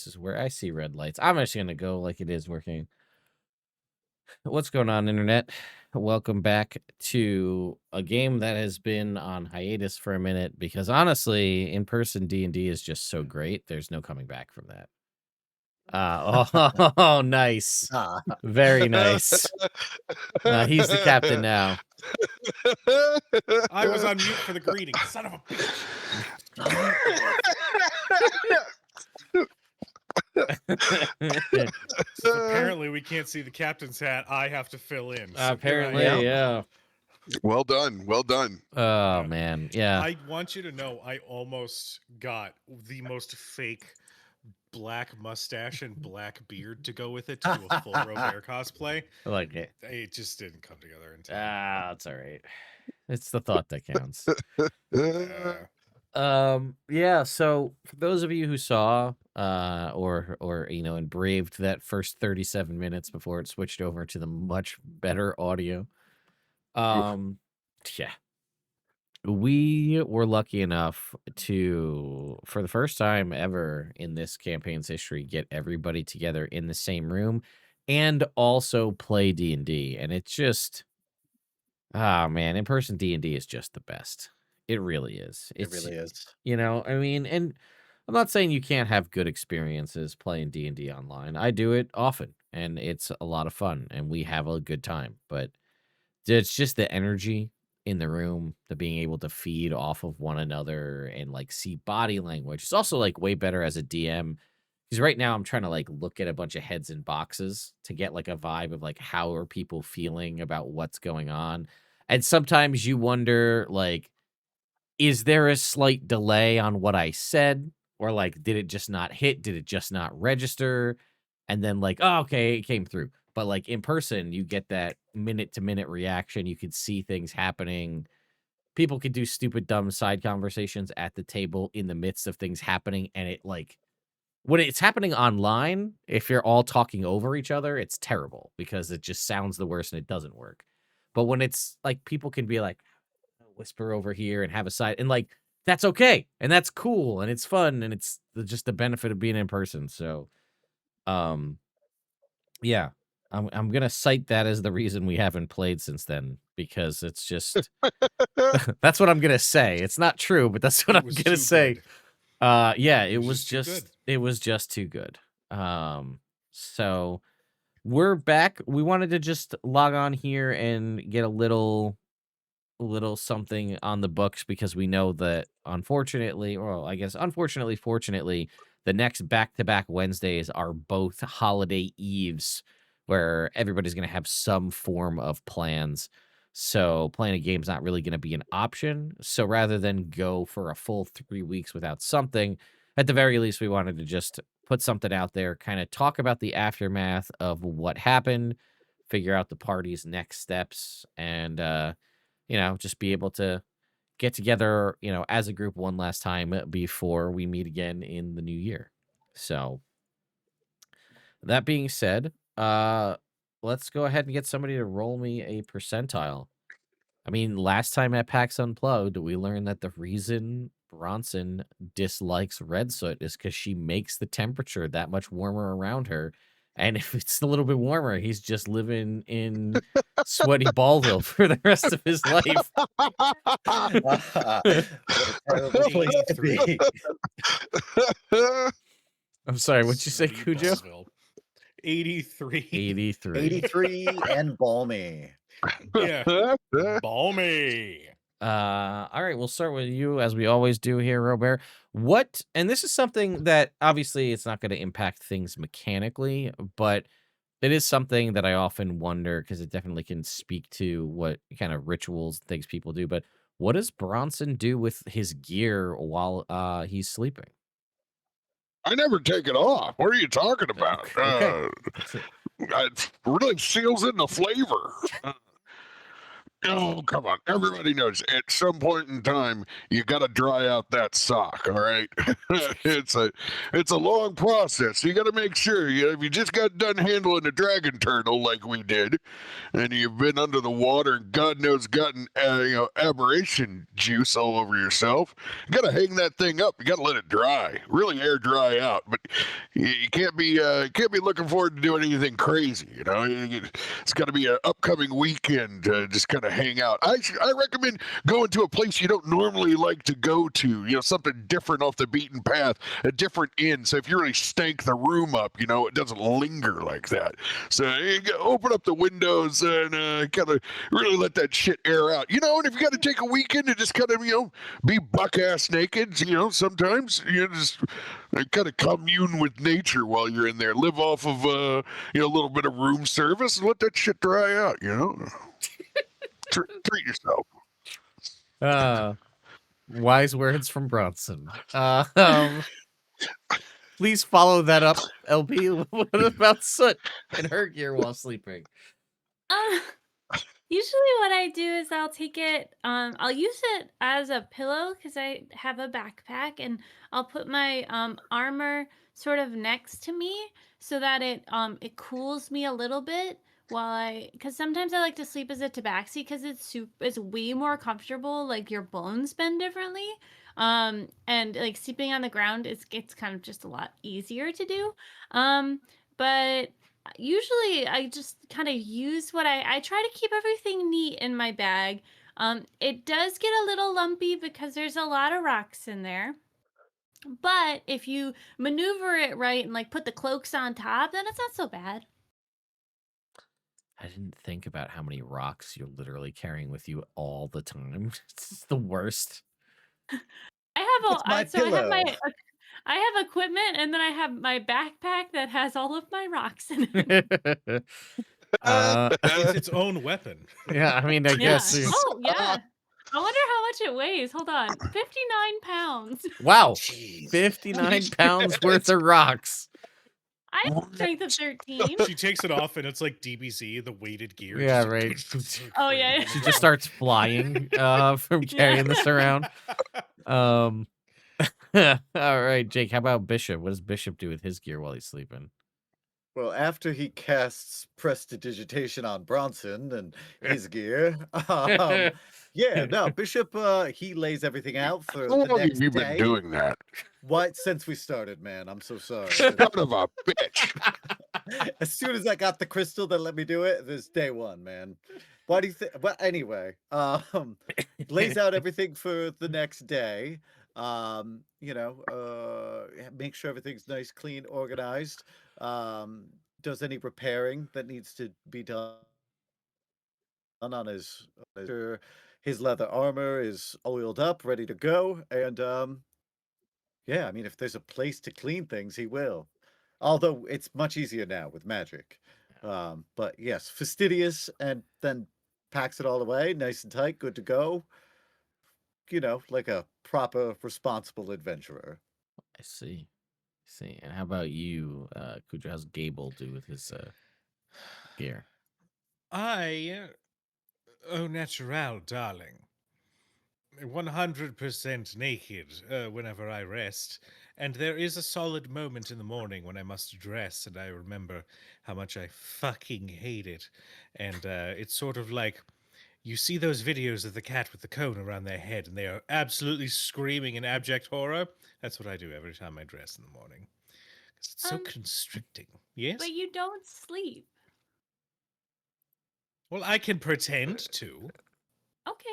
this is where I see red lights. I'm actually going to go like it is working. What's going on, Internet? Welcome back to a game that has been on hiatus for a minute because honestly, in-person D&D is just so great. There's no coming back from that. Oh, nice. Very nice. He's the captain now. I was on mute for the greeting. Son of a bitch. So apparently we can't see the captain's hat. I have to fill in. So Apparently, yeah. Well done. Well done. Oh, man. Yeah. I want you to know I almost got the most fake black mustache and black beard to go with it to do a full Robert cosplay. I like it. It just didn't come together in time. That's all right. It's the thought that counts. Uh, Yeah, so for those of you who saw or and braved that first 37 minutes before it switched over to the much better audio. Yeah. We were lucky enough to, for the first time ever in this campaign's history, get everybody together in the same room and also play D&D. And it's just, man, in-person D&D is just the best. It really is. It really is. I mean, and I'm not saying you can't have good experiences playing D&D online. I do it often, and it's a lot of fun, and we have a good time. But it's just the energy in the room, the being able to feed off of one another and like see body language. It's also like way better as a DM because right now I'm trying to like look at a bunch of heads and boxes to get like a vibe of like how are people feeling about what's going on. And sometimes you wonder like, is there a slight delay on what I said? Or like, did it just not hit? Did it just not register? And then like, oh, okay, it came through. But like in person, you get that minute to minute reaction. You could see things happening. People could do stupid, dumb side conversations at the table in the midst of things happening. And it like, when it's happening online, if you're all talking over each other, it's terrible because it just sounds the worst and it doesn't work. But when it's like people can be like, whisper over here and have a side and like that's okay and that's cool and it's fun and it's just the benefit of being in person. So yeah, I'm gonna cite that as the reason we haven't played since then because it's just that's what I'm gonna say. It's not true, but that's what I'm gonna say. Yeah, it was just too good. So we're back. We wanted to just log on here and get a little something on the books because we know that unfortunately, fortunately, the next back-to-back Wednesdays are both holiday eves where everybody's going to have some form of plans. So playing a game's not really going to be an option. So rather than go for a full 3 weeks without something, at the very least, we wanted to just put something out there, kind of talk about the aftermath of what happened, figure out the party's next steps, and just be able to get together, as a group one last time before we meet again in the new year. So that being said, let's go ahead and get somebody to roll me a percentile. I mean, last time at PAX Unplugged, we learned that the reason Bronson dislikes Red Soot is because she makes the temperature that much warmer around her. And if it's a little bit warmer, he's just living in sweaty Ballville for the rest of his life. What a terrible place to be. I'm sorry, what'd you say, Cujo? 83. 83 and balmy. Yeah. Balmy. All right, we'll start with you as we always do here, Robert. And this is something that obviously it's not going to impact things mechanically, but it is something that I often wonder because it definitely can speak to what kind of rituals and things people do. But what does Bronson do with his gear while he's sleeping? I never take it off. What are you talking about? Okay. It really seals in the flavor. Oh, come on. Everybody knows at some point in time you got to dry out that sock, all right? it's a long process. You got to make sure if you just got done handling a dragon turtle like we did, and you've been under the water and God knows gotten aberration juice all over yourself, you got to hang that thing up. You got to let it dry, really air dry out. But you can't be looking forward to doing anything crazy. It's got to be an upcoming weekend to just kind of hang out. I recommend going to a place you don't normally like to go to. Something different off the beaten path, a different inn. So if you really stank the room up, it doesn't linger like that. So you open up the windows and kind of really let that shit air out. And if you got to take a weekend to just kind of be buck ass naked, sometimes just kind of commune with nature while you're in there. Live off of a little bit of room service and let that shit dry out. Treat yourself. Wise words from Bronson. Please follow that up, LP. What about Soot and her gear while sleeping? Usually what I do is I'll take it, I'll use it as a pillow because I have a backpack, and I'll put my armor sort of next to me so that it cools me a little bit because sometimes I like to sleep as a tabaxi because it's way more comfortable, like your bones bend differently. And like sleeping on the ground it's kind of just a lot easier to do. But usually I just kind of use what I try to keep everything neat in my bag. It does get a little lumpy because there's a lot of rocks in there. But if you maneuver it right and like put the cloaks on top, then it's not so bad. I didn't think about how many rocks you're literally carrying with you all the time. It's the worst. I have equipment, and then I have my backpack that has all of my rocks in it. It's its own weapon. Yeah, I mean, I guess. Oh, yeah. I wonder how much it weighs. Hold on. 59 pounds. Wow. Jeez. 59 pounds worth of rocks. I have a strength of 13. She takes it off, and it's like DBZ, the weighted gear. Yeah, just right. Oh, yeah. She just starts flying from carrying this around. All right, Jake, how about Bishop? What does Bishop do with his gear while he's sleeping? Well, after he casts prestidigitation on Bronson and his gear, Bishop, he lays everything out for How the long next have you day. been doing that? What? Since we started, man. I'm so sorry. Son of a bitch. As soon as I got the crystal that let me do it, this day one, man. Why do you think? Well, anyway, lays out everything for the next day. Make sure everything's nice, clean, organized. Does any repairing that needs to be done on his leather armor is oiled up, ready to go, and yeah, I mean, if there's a place to clean things, he will. Although it's much easier now with magic. But yes, fastidious, and then packs it all away, nice and tight, good to go. Like a proper, responsible adventurer. I see. And how about you, Kuja? How's Gable do with his gear? Oh, natural, darling. 100% naked whenever I rest. And there is a solid moment in the morning when I must dress, and I remember how much I fucking hate it. And it's sort of like, you see those videos of the cat with the cone around their head, and they are absolutely screaming in abject horror? That's what I do every time I dress in the morning. Because it's so constricting. Yes? But you don't sleep. Well, I can pretend to. Okay.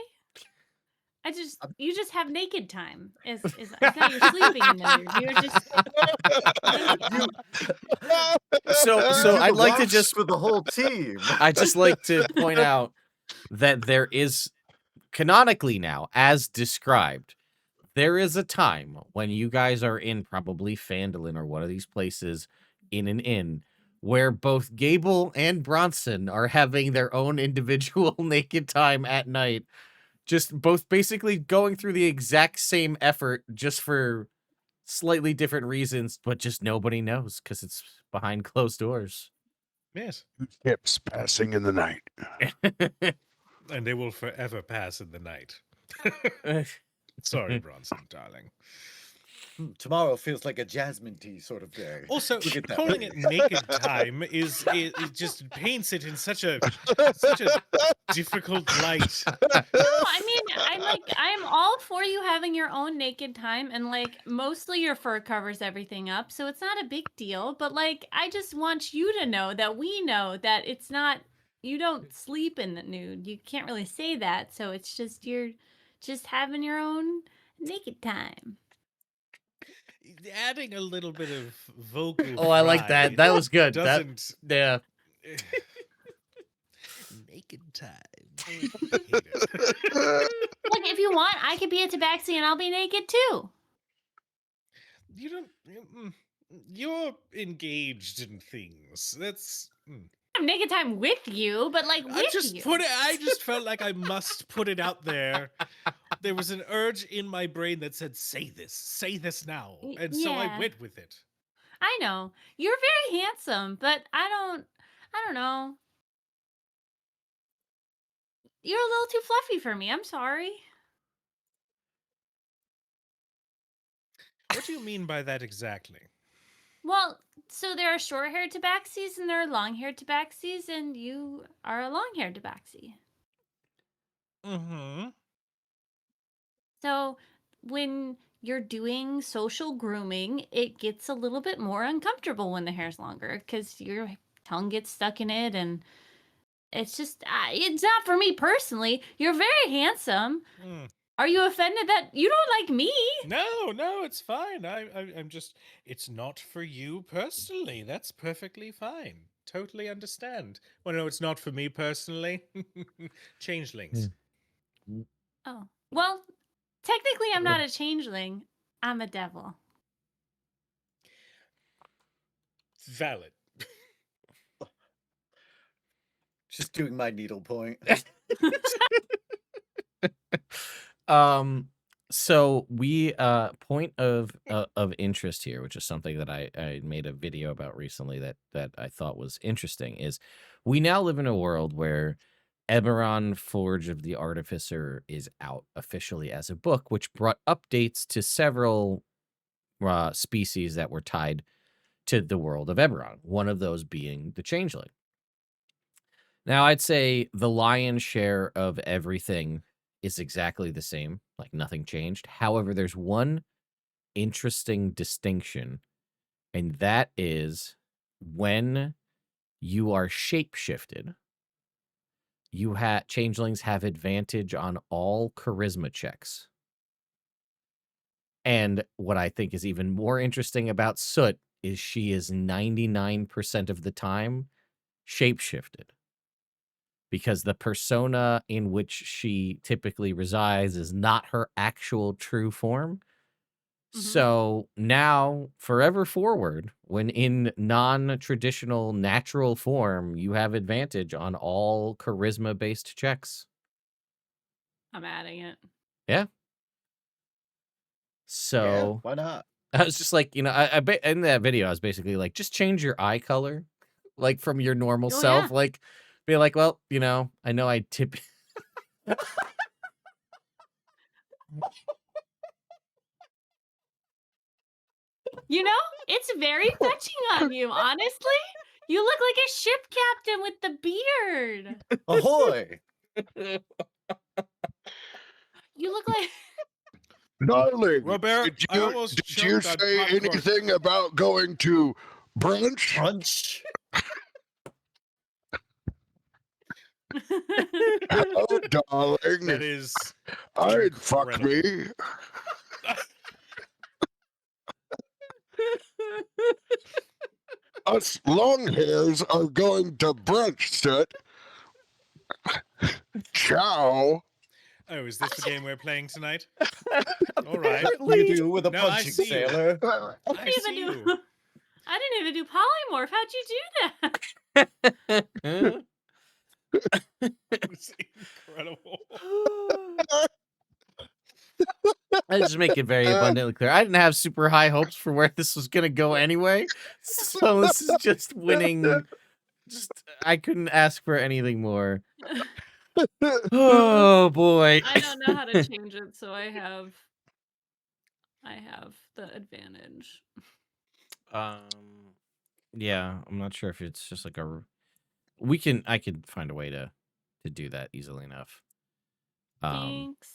You just have naked time. It's not you're sleeping in there. You're just So I'd like to just for the whole team. I'd just like to point out that there is canonically now, as described, there is a time when you guys are in probably Phandelver or one of these places in an inn where both Gable and Bronson are having their own individual naked time at night. Just both basically going through the exact same effort just for slightly different reasons, but just nobody knows because it's behind closed doors. Yes. Hips passing in the night. and they will forever pass in the night. Sorry, Bronson, darling. Tomorrow feels like a jasmine tea sort of day. Also, Look at that. calling it naked time is it just paints it in such a difficult light. No, I mean, I'm all for you having your own naked time, and like mostly your fur covers everything up, so it's not a big deal. But like, I just want you to know that we know that it's not. You don't sleep in the nude. You can't really say that, so it's just you're just having your own naked time. Adding a little bit of vocal. Oh, I like that. That was good. Doesn't. Yeah. Naked time. I hate it. Like, if you want, I could be a tabaxi and I'll be naked too. You don't. You're engaged in things. That's. I'm naked time with you, but like with I just you. I just felt like I must put it out there. There was an urge in my brain that said, say this now. And so I Yeah. went with it. I know. You're very handsome, but I don't know. You're a little too fluffy for me. I'm sorry. What do you mean by that exactly? Well, so there are short-haired tabaxis and there are long-haired tabaxis, and you are a long-haired tabaxi. Mm-hmm. So when you're doing social grooming, it gets a little bit more uncomfortable when the hair's longer because your tongue gets stuck in it, and it's just, it's not for me personally. You're very handsome. Are you offended that you don't like me? No, it's fine. I'm just, it's not for you personally. That's perfectly fine. Totally understand. Well, no, it's not for me personally. Changelings. Oh, well, technically I'm not a changeling. I'm a devil. Valid. Just doing my needle point. So we point of interest here, which is something that I made a video about recently that I thought was interesting, is we now live in a world where Eberron Forge of the Artificer is out officially as a book, which brought updates to several species that were tied to the world of Eberron, one of those being the Changeling. Now, I'd say the lion's share of everything is exactly the same, like nothing changed. However, there's one interesting distinction, and that is when you are shapeshifted, changelings have advantage on all charisma checks. And what I think is even more interesting about Soot is she is 99% of the time shapeshifted, because the persona in which she typically resides is not her actual true form. Mhm. So now, forever forward, when in non-traditional natural form, you have advantage on all charisma-based checks. I'm adding it. Yeah. Yeah, So why not? I was just like, in that video, I was basically like, just change your eye color, like from your normal Oh, self. yeah. Like, be like, well, I know I tip. You know, it's very touching on you, honestly. You look like a ship captain with the beard. Ahoy! You look like Darling, Robert, did I you, almost did you choked on say popcorn. anything about going to brunch? Crunch. Oh, darling, That is I'd fuck incredible. me. Us long hairs are going to brunch, Soot. Ciao. Oh, is this the game we're playing tonight? All right. You do with a No, I punching see you. sailor. I see you. I didn't even do polymorph. How'd you do that? It's incredible. I just make it very abundantly clear. I didn't have super high hopes for where this was going to go anyway. So this is just winning. I couldn't ask for anything more. Oh boy. I don't know how to change it, so I have the advantage. Yeah, I'm not sure if it's just like I could find a way to do that easily enough. Thanks.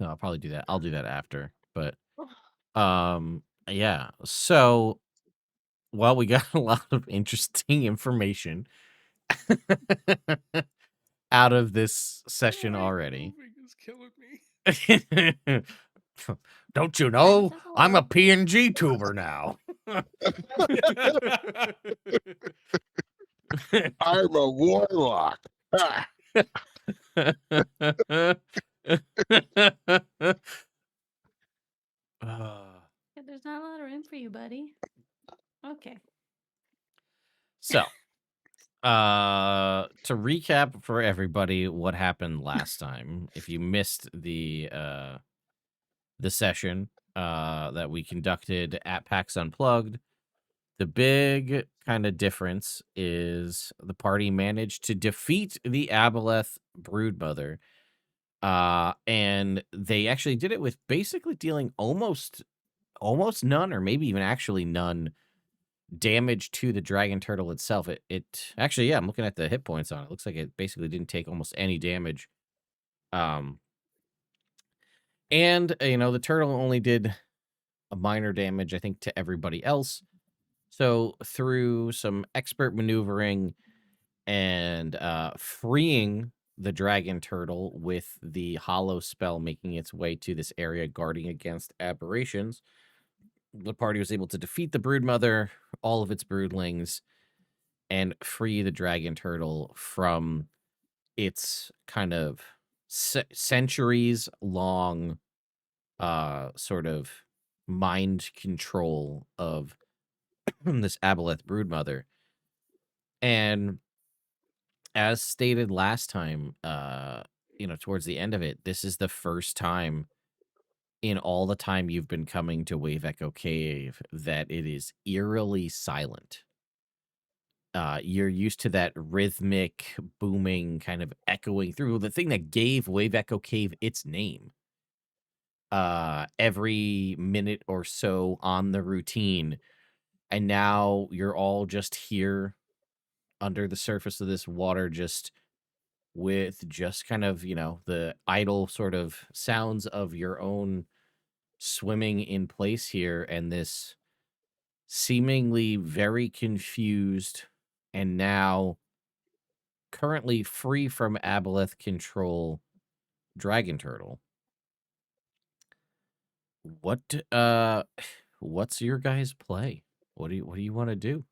No, I'll probably do that. I'll do that after. But yeah. So, well, we got a lot of interesting information out of this session already. Moving is killing me. Don't you know? I'm a PNG tuber now. I'm a warlock. Ah. Yeah, there's not a lot of room for you, buddy. Okay. So, to recap for everybody what happened last time, if you missed the session that we conducted at PAX Unplugged, the big kind of difference is the party managed to defeat the aboleth broodmother, and they actually did it with basically dealing almost none, or maybe even actually none, damage to the dragon turtle itself. It actually, yeah, I'm looking at the hit points on it. Looks like it basically didn't take almost any damage. And the turtle only did a minor damage, I think, to everybody else. So through some expert maneuvering and freeing the dragon turtle with the hollow spell making its way to this area guarding against aberrations, the party was able to defeat the broodmother, all of its broodlings, and free the dragon turtle from its kind of centuries long sort of mind control of this aboleth broodmother. And as stated last time, towards the end of it, this is the first time in all the time you've been coming to Wave Echo Cave that it is eerily silent. You're used to that rhythmic, booming, kind of echoing through, the thing that gave Wave Echo Cave its name. Every minute or so on the routine, and now you're all just here under the surface of this water, just with just kind of, the idle sort of sounds of your own swimming in place here, and this seemingly very confused and now currently free from aboleth control dragon turtle. What's your guys' play? What do you want to do?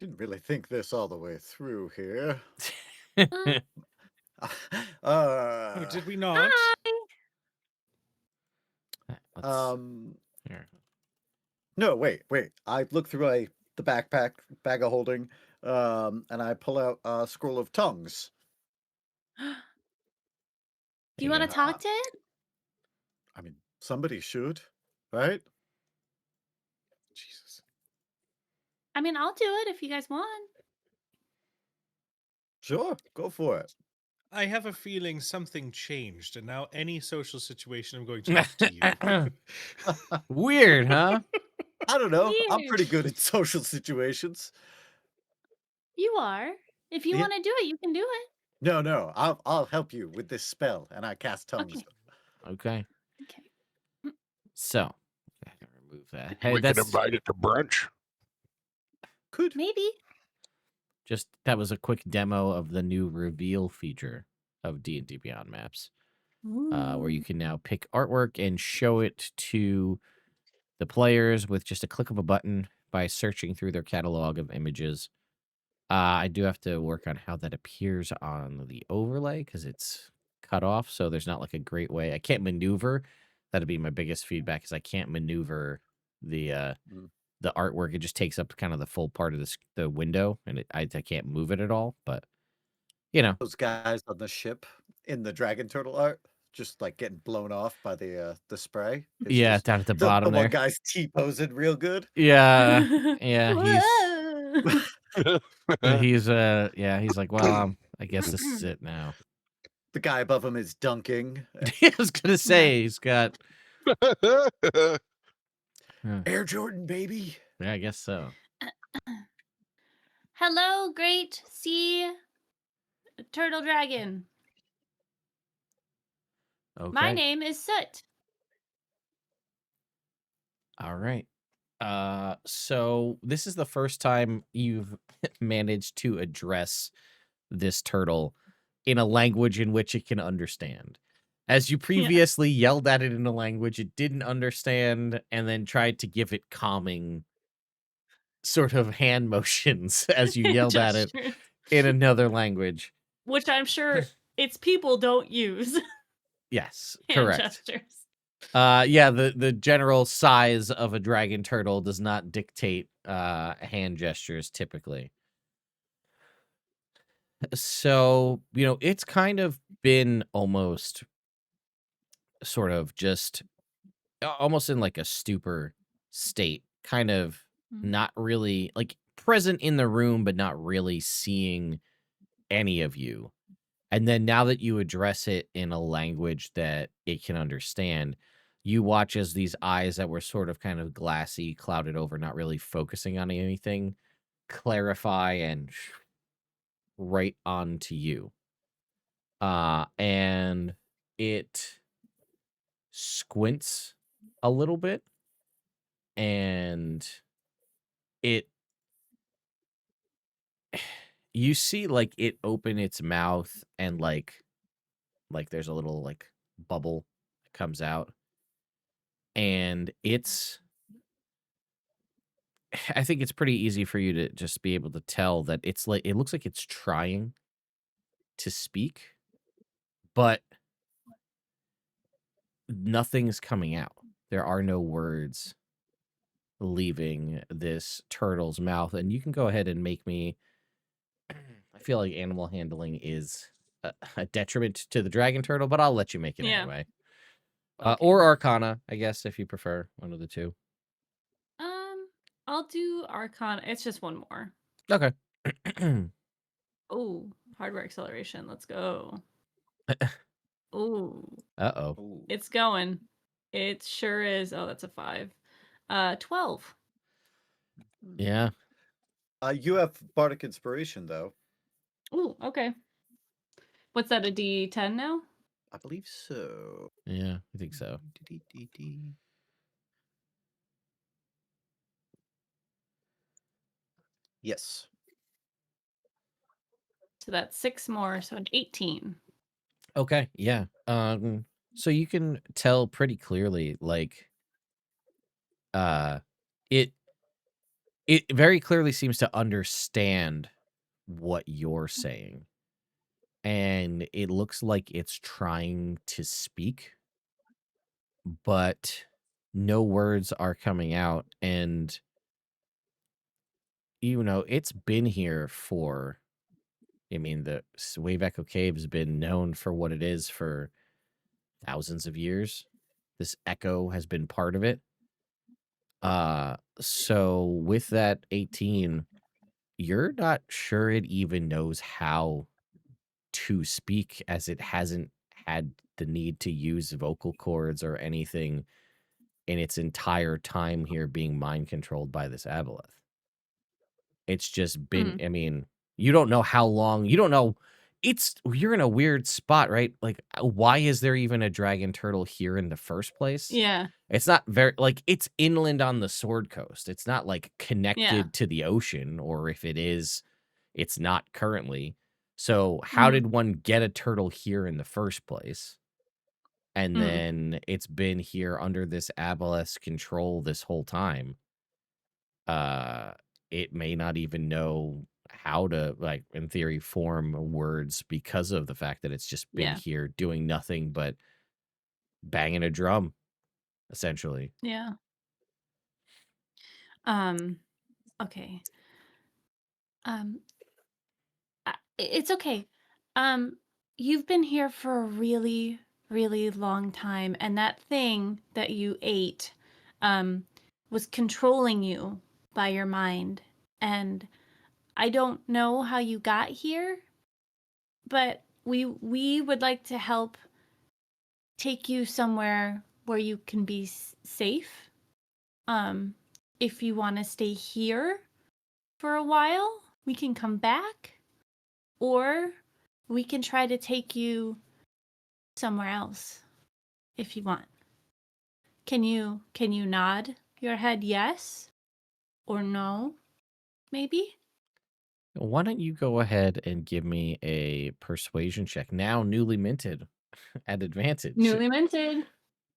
Didn't really think this all the way through here. Oh, did we not? Here. No, wait. I look through the backpack bag of holding, and I pull out a scroll of tongues. Do you want to talk to it? I mean, somebody should, right? Jesus. I mean, I'll do it if you guys want. Sure, go for it. I have a feeling something changed, and now any social situation I'm going to look to you. Weird, huh? I don't know. I'm Weird. pretty good at social situations. You are. If you Yeah. want to do it, you can do it. No. I'll help you with this spell, and I cast tongues. Okay. Okay. So, I can remove that. Hey, We can invite it to brunch. Could. Maybe. That was a quick demo of the new reveal feature of D&D Beyond Maps, where you can now pick artwork and show it to the players with just a click of a button by searching through their catalog of images. I do have to work on how that appears on the overlay because it's cut off, so there's not like a great way. I can't maneuver. That'd be my biggest feedback, is I can't maneuver the artwork. It just takes up kind of the full part of the window, and I can't move it at all. But those guys on the ship in the dragon turtle art, just like getting blown off by the spray. It's down at the bottom the there. one guy's T-posing real good. Yeah, He's he's like, well, I guess this is it now. The guy above him is dunking. I was gonna say he's got Air Jordan, baby. yeah, I guess so. Hello, great sea turtle dragon. Okay. My name is Soot. All right. So this is the first time you've managed to address this turtle in a language in which it can understand. As you previously yelled at it in a language it didn't understand and then tried to give it calming sort of hand motions as you yelled at it Gestures. in another language. Which I'm sure its people don't use. Yes, Hand correct. gestures. Yeah, the general size of a dragon turtle does not dictate hand gestures typically. So, it's kind of been almost sort of just almost in like a stupor state, kind of not really like present in the room, but not really seeing any of you. And then now that you address it in a language that it can understand, you watch as these eyes that were sort of kind of glassy, clouded over, not really focusing on anything, clarify and right onto you. And it squints a little bit and it you see like it open its mouth and like there's a little like bubble that comes out and I think it's pretty easy for you to just be able to tell that it's like it looks like it's trying to speak but nothing's coming out. There are no words leaving this turtle's mouth and you can go ahead and make me I feel like animal handling is a detriment to the dragon turtle, but I'll let you make it anyway. Okay. Or Arcana, I guess, if you prefer one of the two. I'll do Arcana. It's just one more. Okay. Oh, hardware acceleration. Let's go. Oh, Uh-oh. it's going. It sure is. Oh, that's a 5. 12. Yeah. You have bardic inspiration though. Oh, okay. What's that? A D10 now? I believe so. Yeah, I think so. Yes. So that's 6 more, so an 18. Okay, yeah. So you can tell pretty clearly, like, it very clearly seems to understand what you're saying. And it looks like it's trying to speak, but no words are coming out. And, it's been here for, the Wave Echo Cave has been known for what it is for thousands of years. This echo has been part of it. So with that 18, you're not sure it even knows how to speak as it hasn't had the need to use vocal cords or anything in its entire time here being mind controlled by this aboleth. It's just been, you don't know how long, you don't know. You're in a weird spot, right? Like, why is there even a dragon turtle here in the first place? Yeah. It's not very, like, it's inland on the Sword Coast. It's not, like, connected to the ocean, or if it is, it's not currently. So how did one get a turtle here in the first place? And then it's been here under this aboleth's control this whole time. It may not even know how to, like, in theory, form words because of the fact that it's just been here doing nothing but banging a drum, essentially. Yeah. Okay. It's okay. You've been here for a really, really long time, and that thing that you ate, was controlling you by your mind. And I don't know how you got here, but we would like to help take you somewhere where you can be safe. If you want to stay here for a while, we can come back, or we can try to take you somewhere else if you want. Can you nod your head yes or no? Maybe? Why don't you go ahead and give me a persuasion check, now newly minted at advantage Newly minted.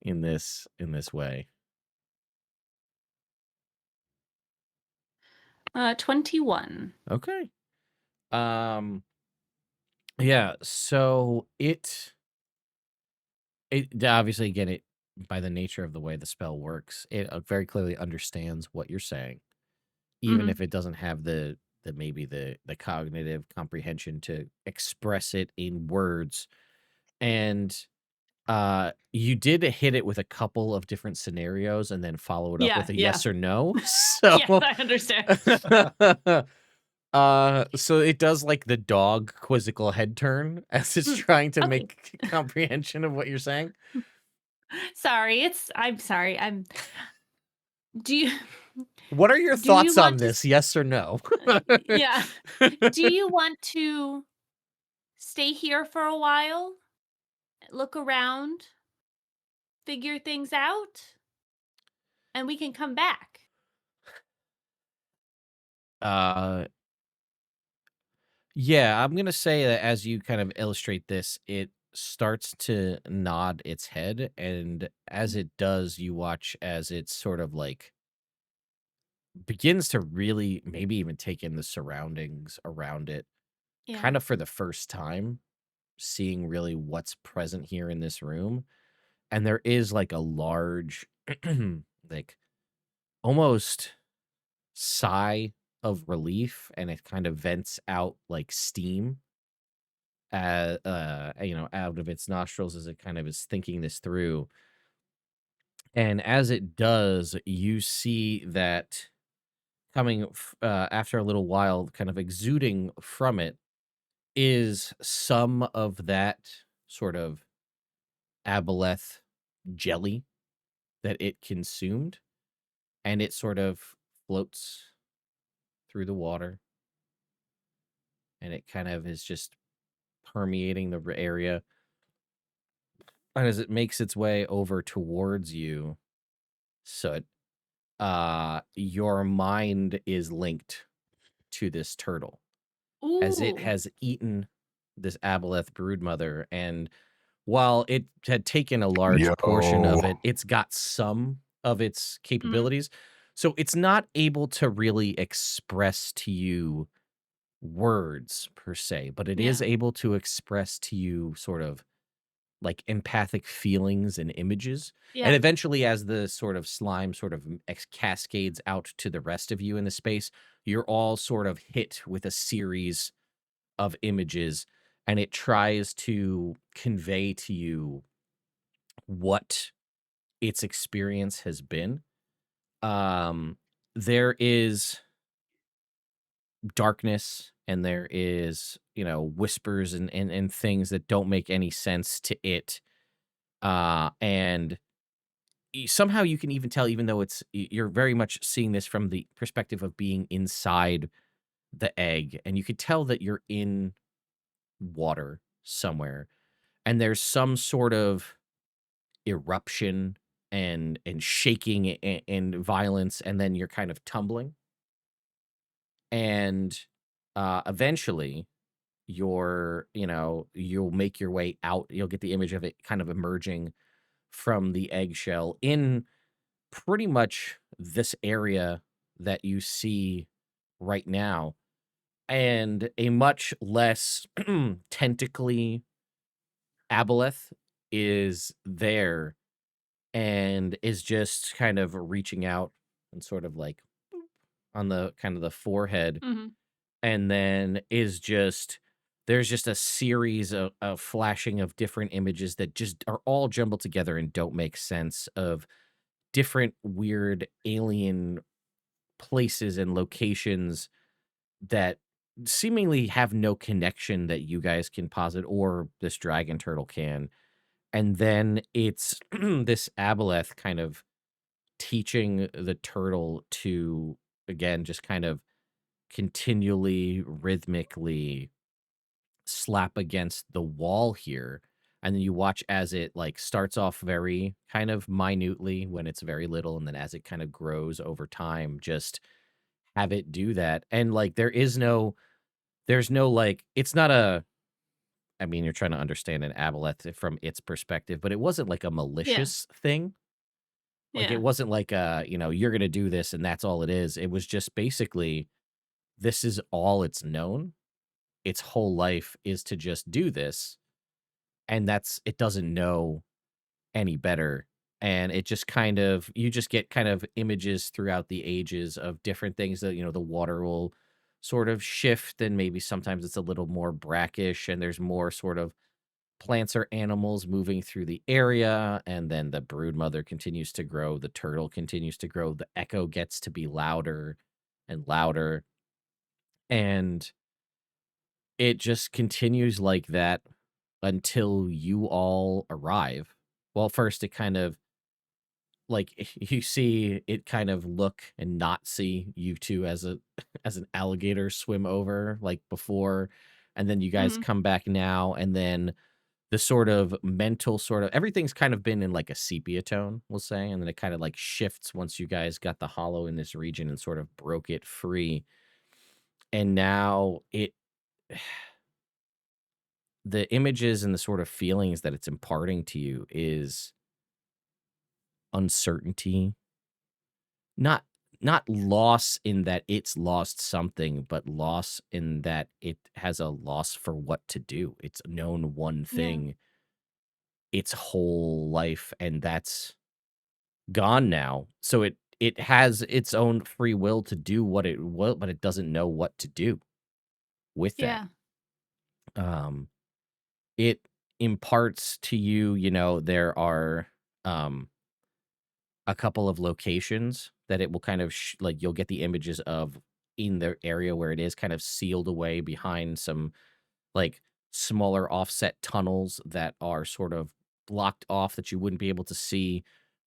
in this way. 21. Okay. Yeah, so it obviously, again, it by the nature of the way the spell works, it very clearly understands what you're saying, even if it doesn't have the maybe the cognitive comprehension to express it in words. And you did hit it with a couple of different scenarios and then follow it up with a yes or no. So Yes, I understand. so it does like the dog quizzical head turn as it's trying to Okay. make comprehension of what you're saying. Sorry, I'm sorry. Do you What are your Do you thoughts on want to this? Yes or no? Yeah. Do you want to stay here for a while? Look around, figure things out, and we can come back. Uh, yeah, I'm gonna say that as you kind of illustrate this, it starts to nod its head, and as it does, you watch as it's sort of like begins to really maybe even take in the surroundings around it, Yeah. kind of for the first time, seeing really what's present here in this room. And there is like a large, like almost sigh of relief, and it kind of vents out like steam, out of its nostrils as it kind of is thinking this through. And as it does, you see that coming after a little while, kind of exuding from it, is some of that sort of aboleth jelly that it consumed, and it sort of floats through the water, and it kind of is just permeating the area. And as it makes its way over towards you, Soot, your mind is linked to this turtle as it Ooh. has eaten this aboleth broodmother. And while it had taken a large portion of it, it's got some of its capabilities. So it's not able to really express to you words per se, but it is Yeah. able to express to you sort of like empathic feelings and images. And Yeah. eventually, as the sort of slime sort of cascades out to the rest of you in the space, you're all sort of hit with a series of images, and it tries to convey to you what its experience has been. There is darkness, and there is, whispers and things that don't make any sense to it. And somehow you can even tell, even though you're very much seeing this from the perspective of being inside the egg, and you could tell that you're in water somewhere, and there's some sort of eruption and shaking and violence, and then you're kind of tumbling, and eventually you'll make your way out. You'll get the image of it kind of emerging from the eggshell in pretty much this area that you see right now, and a much less tentacly aboleth is there and is just kind of reaching out and sort of like on the kind of the forehead, Mhm. and then there's just a series of flashing of different images that just are all jumbled together and don't make sense, of different weird alien places and locations that seemingly have no connection that you guys can posit or this dragon turtle can. And then it's this aboleth kind of teaching the turtle to, again, just kind of continually, rhythmically slap against the wall here. And then you watch as it like starts off very kind of minutely when it's very little. And then as it kind of grows over time, just have it do that. And like, there's no like, it's not a, I mean, you're trying to understand an aboleth from its perspective, but it wasn't like a Yeah. malicious thing. Like, it Yeah. wasn't like, you're going to do this and that's all it is. It was just basically, this is all it's known. Its whole life is to just do this. And it doesn't know any better. And it just kind of, you just get kind of images throughout the ages of different things that, the water will sort of shift, and maybe sometimes it's a little more brackish and there's more sort of plants or animals moving through the area. And then the brood mother continues to grow. The turtle continues to grow. The echo gets to be louder and louder. And it just continues like that until you all arrive. Well, first it kind of like you see it kind of look and not see you two as a as an alligator swim over like before, and then you guys Mhm. come back now, and then the sort of mental sort of everything's kind of been in like a sepia tone, we'll say, and then it kind of like shifts once you guys got the hollow in this region and sort of broke it free. And now the images and the sort of feelings that it's imparting to you is uncertainty, not loss in that it's lost something, but loss in that it has a loss for what to do. It's known one Yeah. thing its whole life, and that's gone now. So it has its own free will to do what it will, but it doesn't know what to do with that. Yeah. Um, it imparts to you, there are um a couple of locations that it will kind of like you'll get the images of in the area where it is kind of sealed away behind some like smaller offset tunnels that are sort of blocked off that you wouldn't be able to see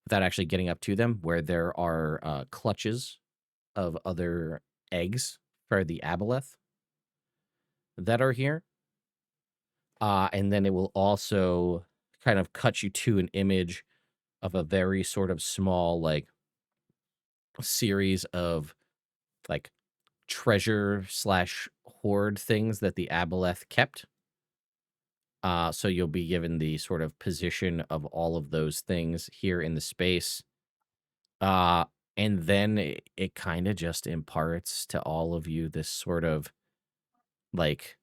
without actually getting up to them, where there are clutches of other eggs for the aboleth that are here. And then it will also kind of cut you to an image of a very sort of small like series of like treasure slash hoard things that the aboleth kept. So you'll be given the sort of position of all of those things here in the space. Uh, and then it kind of just imparts to all of you this sort of like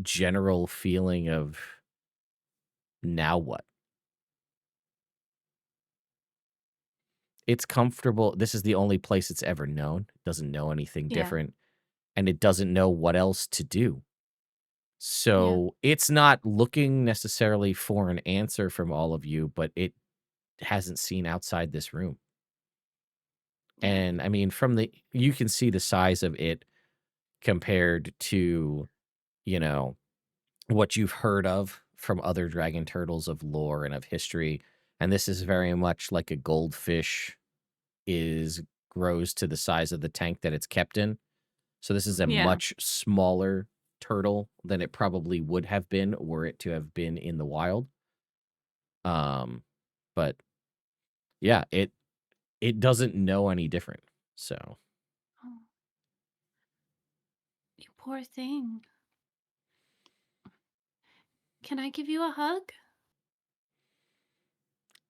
general feeling of now what? It's comfortable. This is the only place it's ever known. It doesn't know anything Yeah. different, and it doesn't know what else to do. Yeah. So it's not looking necessarily for an answer from all of you, but it hasn't seen outside this room. Yeah. And I mean, you can see the size of it compared to, you know, what you've heard of from other dragon turtles of lore and of history. And this is very much like a goldfish grows to the size of the tank that it's kept in. So this is a Yeah. much smaller turtle than it probably would have been were it to have been in the wild. Um, but yeah, it doesn't know any different. So Oh, you poor thing. Can I give you a hug?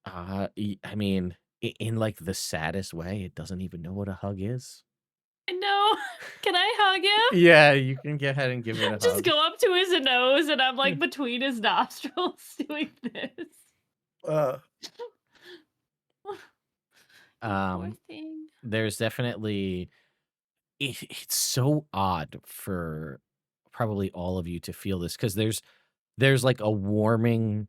I mean, in like the saddest way, it doesn't even know what a hug is. I know. Can I hug him? Yeah, you can go ahead and give it a Just hug. go up to his nose and I'm like between his nostrils doing this. Uh, You poor Um, thing. there's definitely it's so odd for probably all of you to feel this because there's like a warming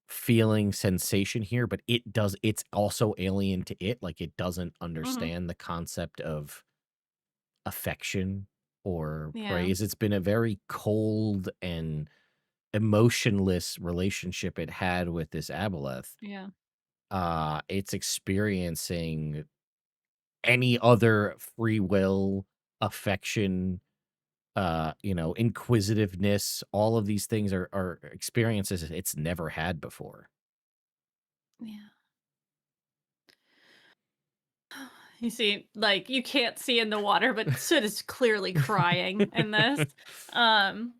feeling sensation here, but it's also alien to it. Like it doesn't Mhm. understand the concept of affection or Yeah. praise. It's been a very cold and emotionless relationship it had with this aboleth. Yeah. It's experiencing any other free will, affection, inquisitiveness. All of these things are experiences it's never had before. Yeah. You see, like, you can't see in the water, but Sid is clearly crying in this. Um,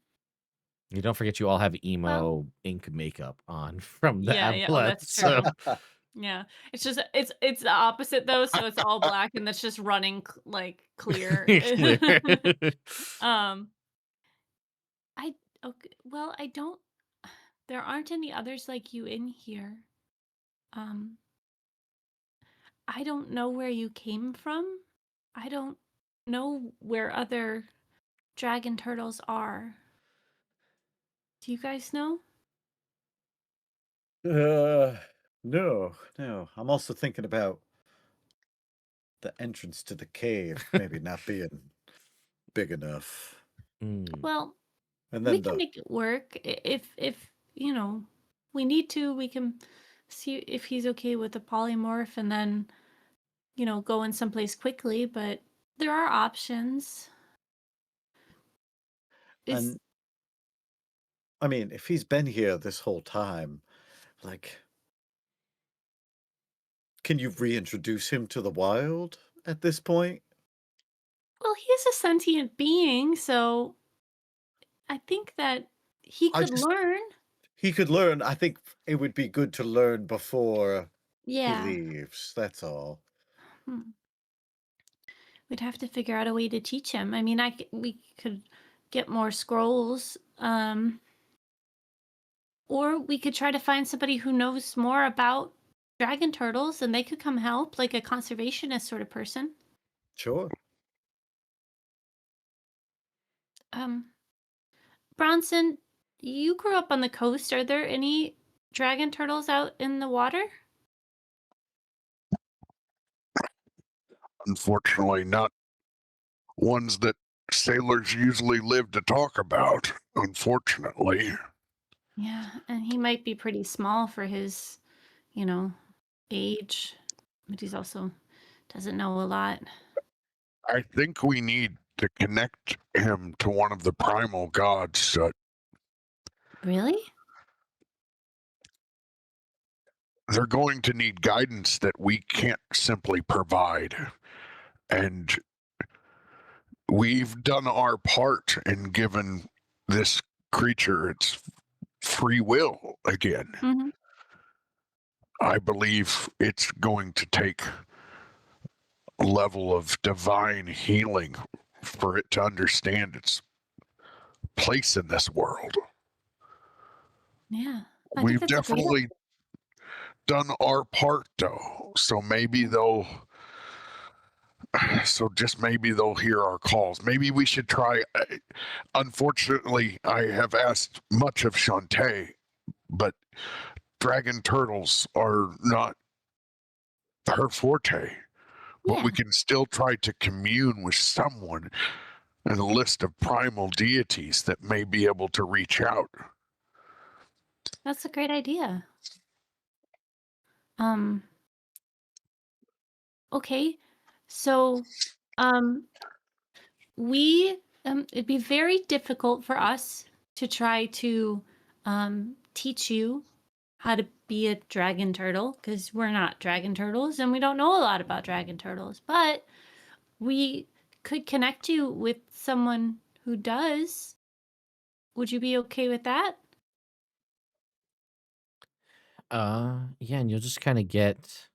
You don't forget you all have well, emo ink makeup on from the yeah. Oh, aboleth, that's so true. Yeah. It's just it's the opposite though, so it's all black and it's just running like clear. clear. um, I okay, well, I don't there aren't any others like you in here. Um, I don't know where you came from. I don't know where other dragon turtles are. Do you guys know? No, no. I'm also thinking about the entrance to the cave maybe not being big enough. Mm. Well, And we then can the make it work if we need to. We can see if he's okay with the polymorph, and then go in someplace quickly. But there are options. Is and I mean, if he's been here this whole time, like, can you reintroduce him to the wild at this point? well, he's a sentient being, so I think that he I could just learn. He could learn. I think it would be good to learn before he Yeah. leaves. That's all. Hmm. We'd have to figure out a way to teach him. I mean, we could get more scrolls, or we could try to find somebody who knows more about dragon turtles, and they could come help, like a conservationist sort of person. Sure. Um, Bronson, you grew up on the coast. Are there any dragon turtles out in the water? Unfortunately, not ones that sailors usually live to talk about. Unfortunately, Yeah, and he might be pretty small for his, you know, age, but he's also doesn't know a lot. I think we need to connect him to one of the primal gods. Really? They're going to need guidance that we can't simply provide. And we've done our part in giving this creature its free will again. Mm-hmm. I believe it's going to take a level of divine healing for it to understand its place in this world. Yeah, I think We've that's a great idea. definitely done our part, though. So maybe they'll. So just maybe they'll hear our calls. Maybe we should try. Unfortunately, I have asked much of Shantae, but dragon turtles are not her forte. But Yeah, we can still try to commune with someone and a list of primal deities that may be able to reach out. that's a great idea. Um, okay. So, um, we it'd be very difficult for us to try to teach you how to be a dragon turtle because we're not dragon turtles and we don't know a lot about dragon turtles, but we could connect you with someone who does. Would you be okay with that? Yeah, and you'll just kind of get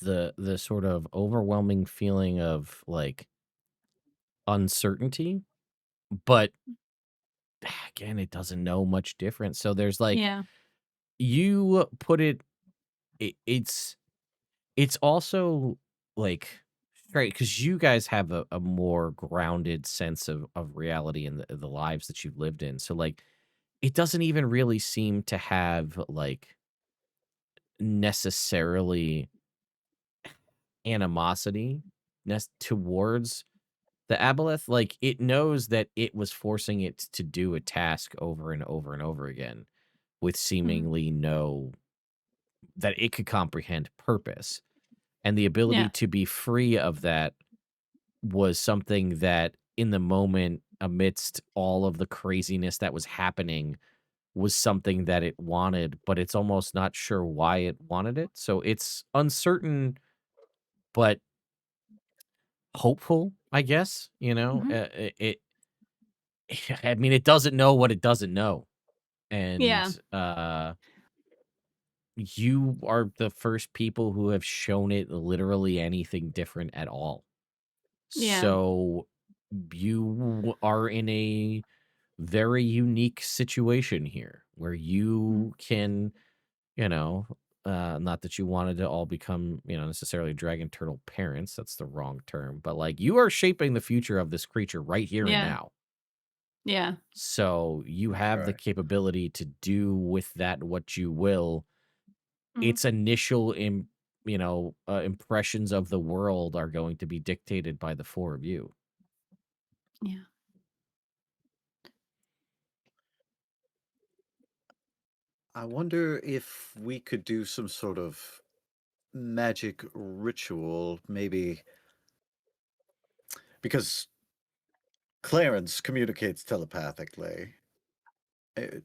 the sort of overwhelming feeling of like uncertainty, but again, it doesn't know much different. So there's like Yeah. you put it's also like great because you guys have a more grounded sense of reality in the lives that you've lived in. So like it doesn't even really seem to have like necessarily animosity towards The aboleth, like, it knows that it was forcing it to do a task over and over and over again with seemingly no that it could comprehend purpose. And the ability Yeah. to be free of that was something that in the moment, amidst all of the craziness that was happening, was something that it wanted, but it's almost not sure why it wanted it. So it's uncertain, but hopeful, I guess, you know? Mhm. I mean, it doesn't know what it doesn't know. Yeah. And you are the first people who have shown it literally anything different at all. Yeah. So you are in a very unique situation here where you can, you know, not that you wanted to all become, necessarily dragon turtle parents. That's the wrong term, but like you are shaping the future of this creature right here and Yeah. now. Yeah. So you have the Okay. capability to do with that what you will. Mhm. Its initial, impressions of the world are going to be dictated by the four of you. Yeah. I wonder if we could do some sort of magic ritual, maybe because Clarence communicates telepathically, eh,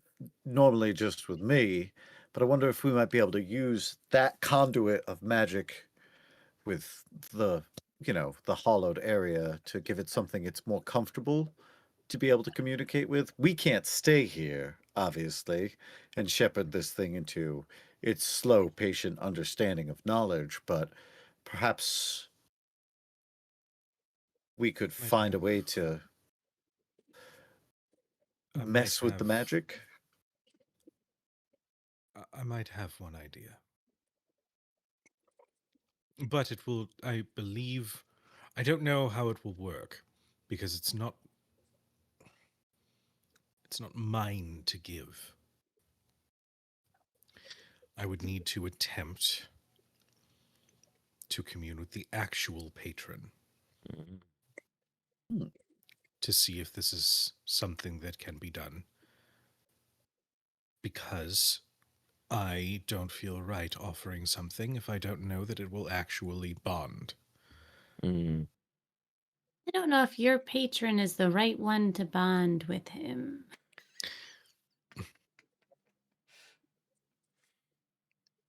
normally just with me, but I wonder if we might be able to use that conduit of magic with the hollowed area to give it something it's more comfortable to be able to communicate with. We can't stay here, obviously, and shepherd this thing into its slow, patient understanding of knowledge, but perhaps we could Might find a have. way to I might mess with the have. magic. I might have one idea, but it will. I believe. I don't know how it will work because it's not. It's not mine to give. I would need to attempt to commune with the actual patron Hmm. to see if this is something that can be done. Because I don't feel right offering something if I don't know that it will actually bond. Mm. I don't know if your patron is the right one to bond with him.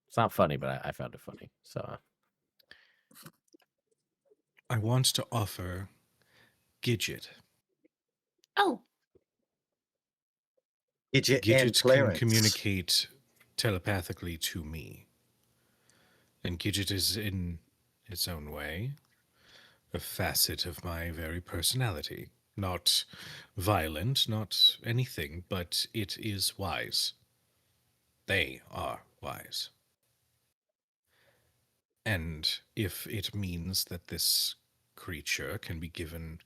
It's not funny, but I found it funny. So I want to offer Gidget. Oh. Gidget and Gidget can Clarence. communicate telepathically to me. And Gidget is, in its own way, a facet of my very personality. Not violent, not anything, but it is wise. They are wise. And if it means that this creature can be given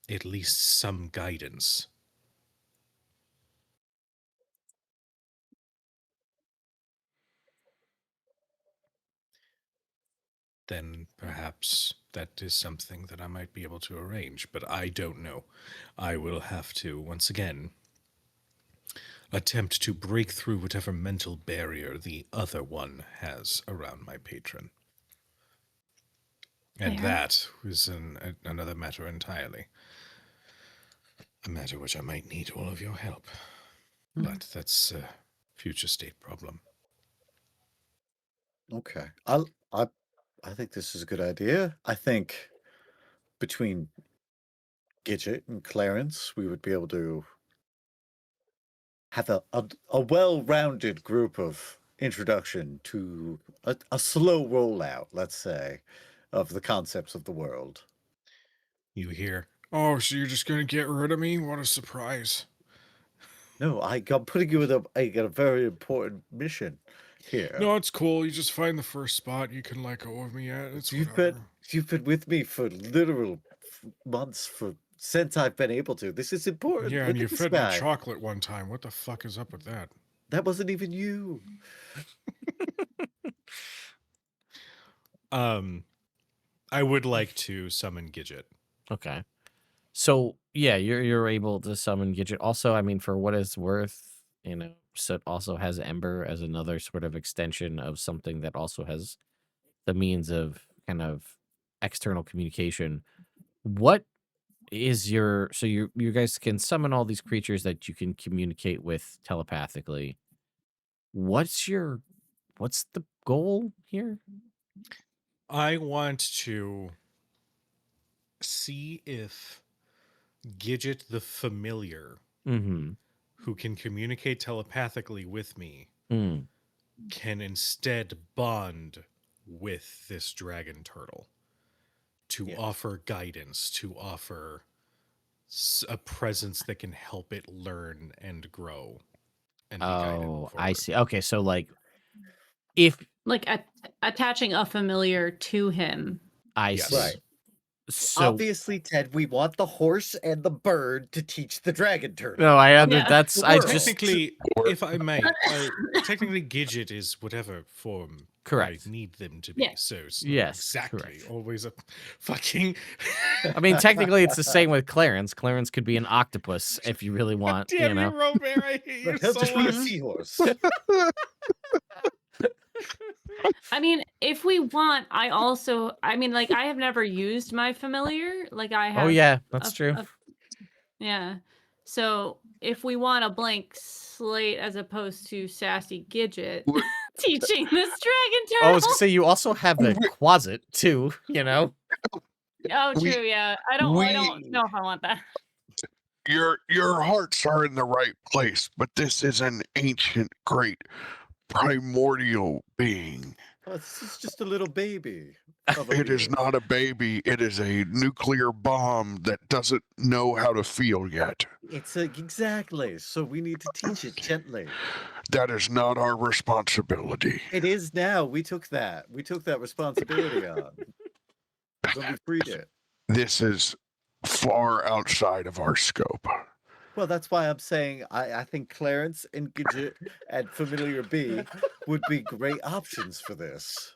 at least some guidance, then perhaps that is something that I might be able to arrange. But I don't know. I will have to, once again, attempt to break through whatever mental barrier the other one has around my patron. And Fair. that is another matter entirely. A matter which I might need all of your help. But that's a future state problem. Okay. I think this is a good idea. I think between Gidget and Clarence, we would be able to have a well-rounded group of introduction to a slow rollout, let's say, of the concepts of the world. You hear, "Oh, so you're just gonna get rid of me? What a surprise." No, I'm putting you in a very important mission here. No, it's cool. You just find the first spot you can let go of me at. It's You've whatever. been with me for literal months since I've been able to. This is important. Yeah, and Look you at this fed me guy. chocolate one time. What the fuck is up with that? That wasn't even you. I would like to summon Gidget. Okay. So yeah, you're able to summon Gidget. Also, I mean, for what it's worth, Soot also has Ember as another sort of extension of something that also has the means of kind of external communication. What is you guys can summon all these creatures that you can communicate with telepathically. What's the goal here? I want to see if Gidget the Familiar, Mm-hmm. who can communicate telepathically with me, Mm. can instead bond with this dragon turtle to Yes. offer guidance, to offer a presence that can help it learn and grow and be guided Oh, forward. I see. Okay, so like if Like attaching a familiar to him. I Yes. see. Right. So Obviously, Ted, we want the horse and the bird to teach the dragon turtle. no, Yeah. that's The I world. just Technically, if I may, technically Gidget is whatever form Correct. I need them to be. Yeah. So it's not Yes, exactly correct. always a fucking. I mean, technically, it's the same with Clarence. Clarence could be an octopus if you really want, Damn you, Robert! I hate you But he'll so just be a much. seahorse. I mean, if we want, I have never used my familiar. Like I have. Oh yeah, that's true. Yeah. So if we want a blank slate as opposed to sassy Gidget What- teaching this dragon Oh, I turtle. was gonna say you also have the closet too. Oh, We- true. Yeah. I don't know if I want that. Your hearts are in the right place, but this is an ancient, great, primordial being. Oh, this is just a little baby. It is not a baby. It is a nuclear bomb that doesn't know how to feel yet. It's exactly. So we need to teach it gently. That is not our responsibility. It is now. We took that. We took that responsibility on when we freed it. This is far outside of our scope. Well, that's why I'm saying I think Clarence and Gidget and Familiar B would be great options for this.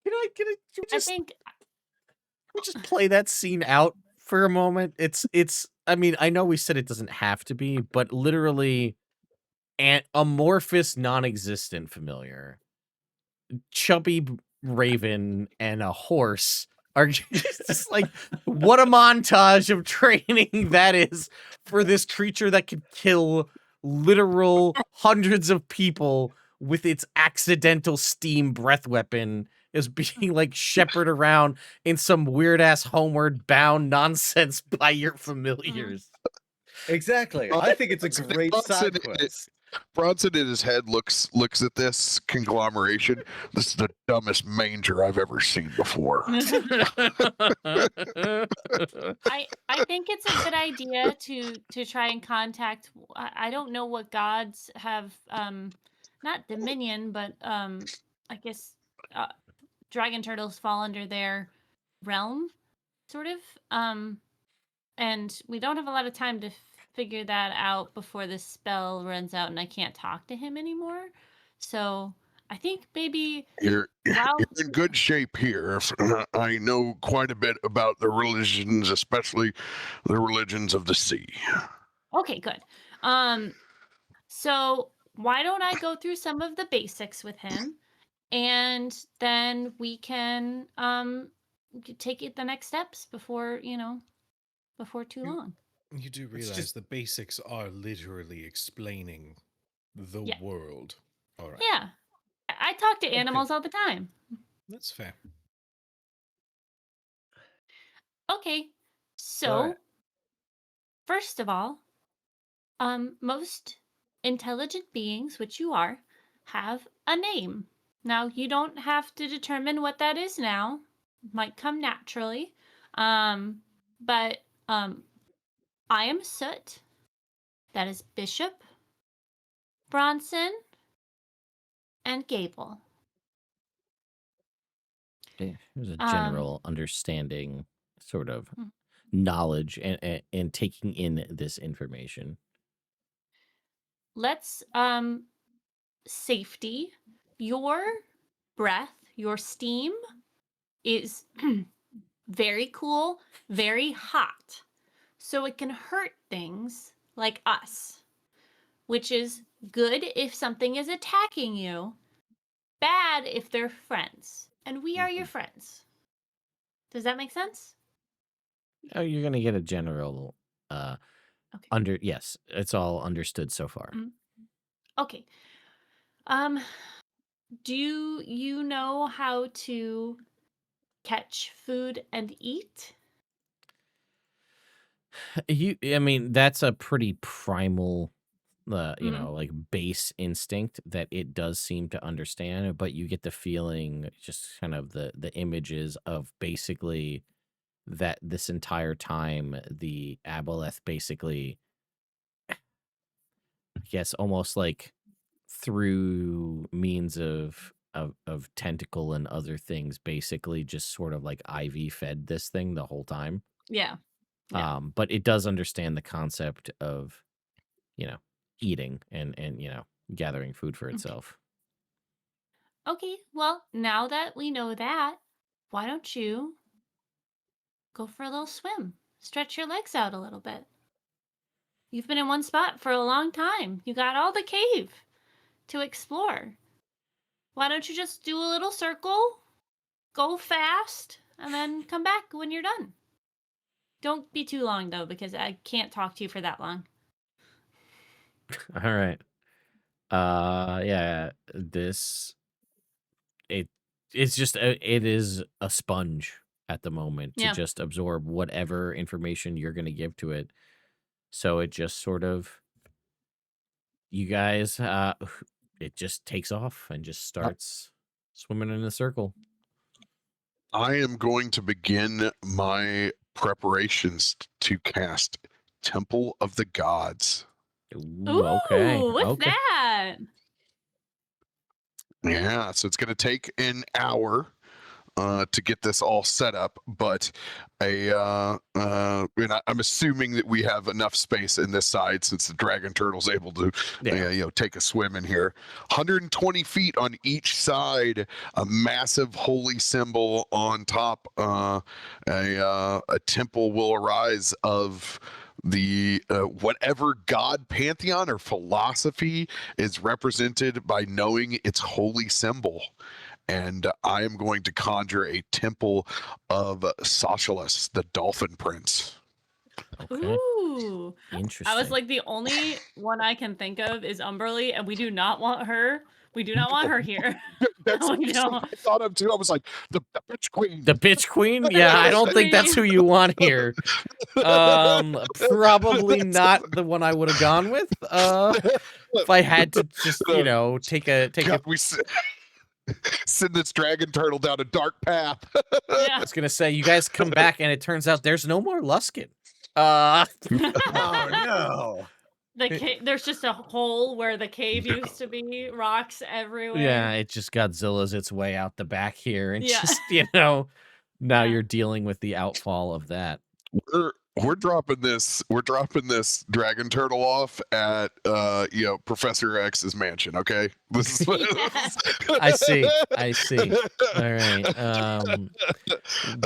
Can I I just think we just play that scene out for a moment? It's I mean, I know we said it doesn't have to be, but literally an amorphous, non-existent familiar, chubby raven, and a horse are just like, what a montage of training that is for this creature that could kill literal hundreds of people with its accidental steam breath weapon, is being like shepherded around in some weird ass homeward bound nonsense by your familiars. Exactly. I think it's a great side quest. Bronson in his head looks at this conglomeration. This is the dumbest manger I've ever seen before. I think it's a good idea to try and contact. I don't know what gods have not dominion, but I guess dragon turtles fall under their realm, sort of. And we don't have a lot of time to figure that out before this spell runs out and I can't talk to him anymore. So I think maybe You're in good shape here. I know quite a bit about the religions, especially the religions of the sea. Okay, good. So why don't I go through some of the basics with him, and then we can take it the next steps before too long. You do realize just- the basics are literally explaining the Yeah. world. All right. Yeah, I talk to animals all the time. That's fair. Okay, so Alright. first of all, most intelligent beings, which you are, have a name. Now, you don't have to determine what that is now. It might come naturally. But I am Soot. That is Bishop, Bronson, and Gable. There's a general understanding, sort of knowledge, and taking in this information. Let's safety. Your breath, your steam is very cool, very hot. So it can hurt things like us, which is good if something is attacking you, bad if they're friends. And we are your friends. Does that make sense? Oh, you're gonna get a general Okay. yes, it's all understood so far. Okay. Do you know how to catch food and eat? I mean, that's a pretty primal, Mhm. like base instinct that it does seem to understand, but you get the feeling, just kind of the images of basically that this entire time the aboleth basically, I guess, almost like through means of tentacle and other things, basically just sort of like IV fed this thing the whole time. Yeah. Yeah. But it does understand the concept of, eating and gathering food for Okay. itself. Okay. Well, now that we know that, why don't you go for a little swim? Stretch your legs out a little bit. You've been in one spot for a long time. You got all the cave to explore. Why don't you just do a little circle, go fast, and then come back when you're done? Don't be too long though, because I can't talk to you for that long. All right. Yeah, it's just it is a sponge at the moment to Yeah. just absorb whatever information you're going to give to it. So it just sort of, you guys, it just takes off and just starts swimming in a circle. I am going to begin my preparations to cast Temple of the Gods. Ooh, okay. Ooh, what's Okay. that? Yeah, so it's going to take an hour to get this all set up, but I'm assuming that we have enough space in this side since the dragon turtle's able to take a swim in here. 120 feet on each side, a massive holy symbol on top. A temple will arise of the whatever god pantheon or philosophy is represented by knowing its holy symbol. And I am going to conjure a temple of Socialus, the Dolphin Prince. Okay. Ooh. Interesting. I was like, the only one I can think of is Umberly, and we do not want her. We do not want her here. That's We what don't. I thought of too. I was like, the bitch queen. The bitch queen? Yeah, I bitch don't think that's who queen. you want here. Probably not the one I would have gone with. If I had to just, take a God, we send this dragon turtle down a dark path. I Yeah. was gonna say, you guys come back and it turns out there's no more Luskin. Oh no. There's just a hole where the cave used to be, rocks everywhere. Yeah, it just Godzilla's its way out the back here, and Yeah. just now Yeah. you're dealing with the outfall of that. We're dropping this dragon turtle off at Professor X's mansion, okay? This is I see. All right.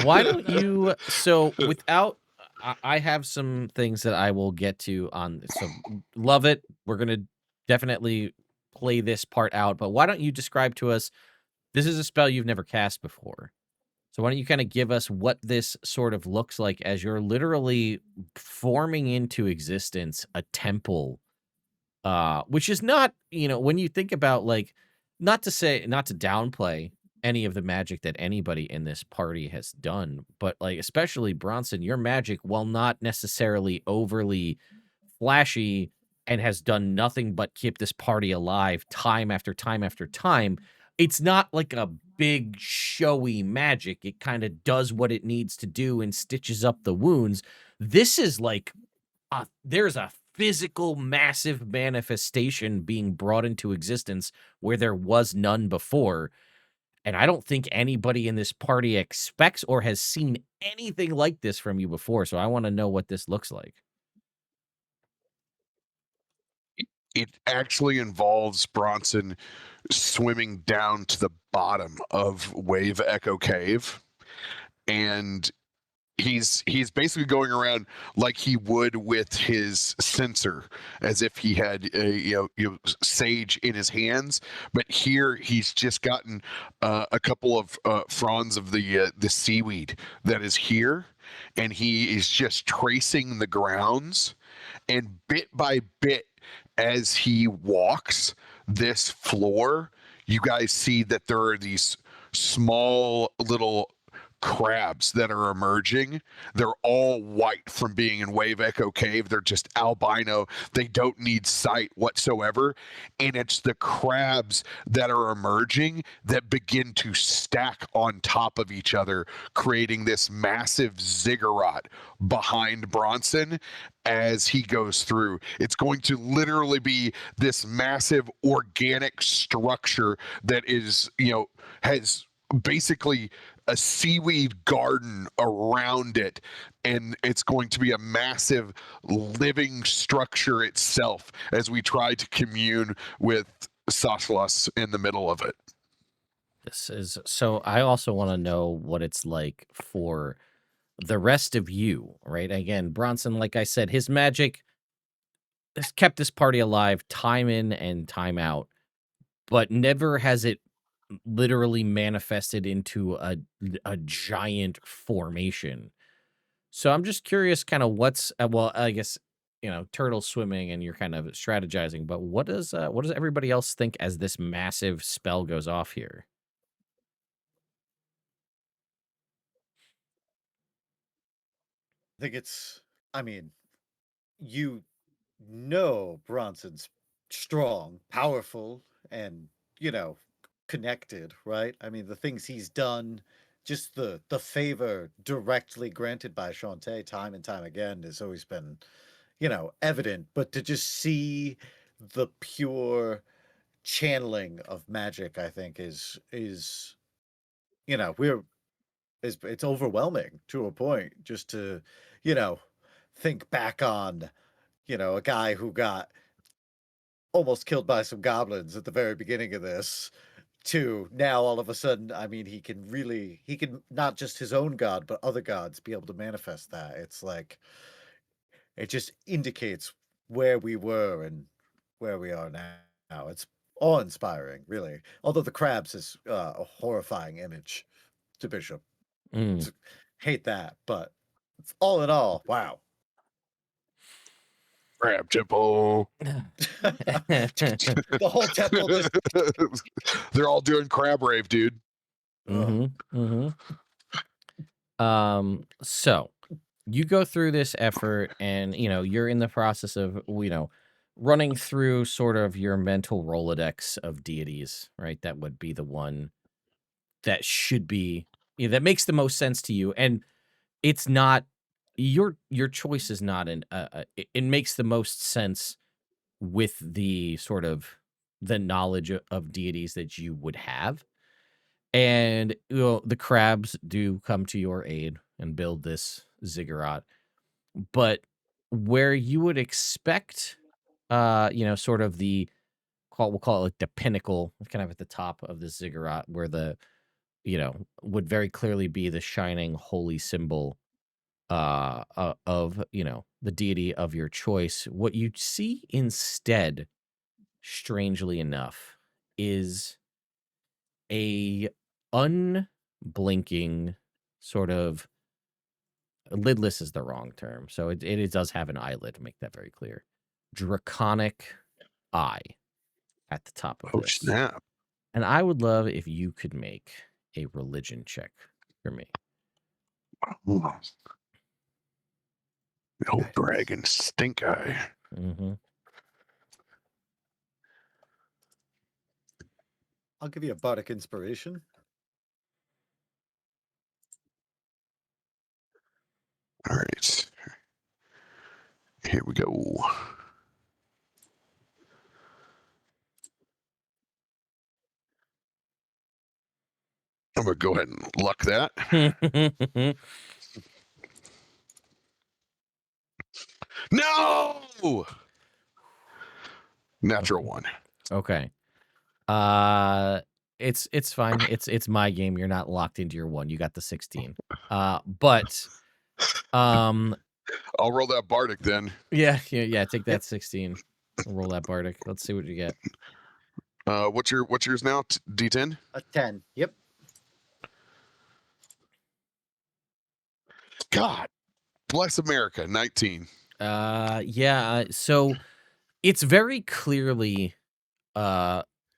Why don't you, so without, I have some things that I will get to on, so love it. We're going to definitely play this part out, but why don't you describe to us, this is a spell you've never cast before. So why don't you kind of give us what this sort of looks like as you're literally forming into existence a temple, which is not, when you think about, like, not to downplay any of the magic that anybody in this party has done, but like, especially Bronson, your magic, while not necessarily overly flashy and has done nothing but keep this party alive time after time after time, it's not like a big showy magic. It kind of does what it needs to do and stitches up the wounds. This is like there's a physical massive manifestation being brought into existence where there was none before. And I don't think anybody in this party expects or has seen anything like this from you before. So I want to know what this looks like. It actually involves Bronson swimming down to the bottom of Wave Echo Cave, and he's basically going around like he would with his censer, as if he had sage in his hands. But here he's just gotten a couple of fronds of the seaweed that is here, and he is just tracing the grounds, and bit by bit, as he walks this floor, you guys see that there are these small little crabs that are emerging. They're all white from being in Wave Echo Cave. They're just albino. They don't need sight whatsoever. And it's the crabs that are emerging that begin to stack on top of each other, creating this massive ziggurat behind Bronson as he goes through. It's going to literally be this massive organic structure that is, has basically a seaweed garden around it, and it's going to be a massive living structure itself as we try to commune with Sashalas in the middle of it. This is so. I also want to know what it's like for the rest of you, right? Again, Bronson, like I said, his magic has kept this party alive time in and time out, but never has it literally manifested into a giant formation. So I'm just curious, kind of what's well, I guess turtle swimming, and you're kind of strategizing. But what does everybody else think as this massive spell goes off here? I think you Bronson's strong, powerful, and connected, right? I mean, the things he's done, just the favor directly granted by Shantae time and time again has always been, evident. But to just see the pure channeling of magic, I think is it's overwhelming to a point, just to think back on a guy who got almost killed by some goblins at the very beginning of this, to now all of a sudden, I mean, he can not just his own god, but other gods be able to manifest that. It's like, it just indicates where we were and where we are now. It's awe-inspiring, really. Although the crabs is a horrifying image to Bishop. Hate that, but all in all, wow. Crab temple. The whole temple just... They're all doing crab rave, dude. So you go through this effort, and you're in the process of running through sort of your mental Rolodex of deities, right? That would be the one that should be that makes the most sense to you, and it's not your choice is not it makes the most sense with the sort of the knowledge of deities that you would have. And the crabs do come to your aid and build this ziggurat. But where you would expect sort of we'll call it like the pinnacle, kind of at the top of the ziggurat, where the would very clearly be the shining holy symbol of the deity of your choice. What you see instead, strangely enough, is a unblinking sort of lidless is the wrong term. So it does have an eyelid, to make that very clear. Draconic eye at the top of this. Snap. And I would love if you could make a religion check for me. The old dragon stink eye. I'll give you a bardic inspiration. All right. Here we go. I'm going to go ahead and luck that. No! Natural one. Okay. It's fine. It's my game. You're not locked into your one. You got the 16. But Um, I'll roll that bardic then. yeah. Take that 16. Roll that bardic. Let's see what you get. What's yours now? D10. A 10. Yep. God bless America. 19. Yeah. So it's very clearly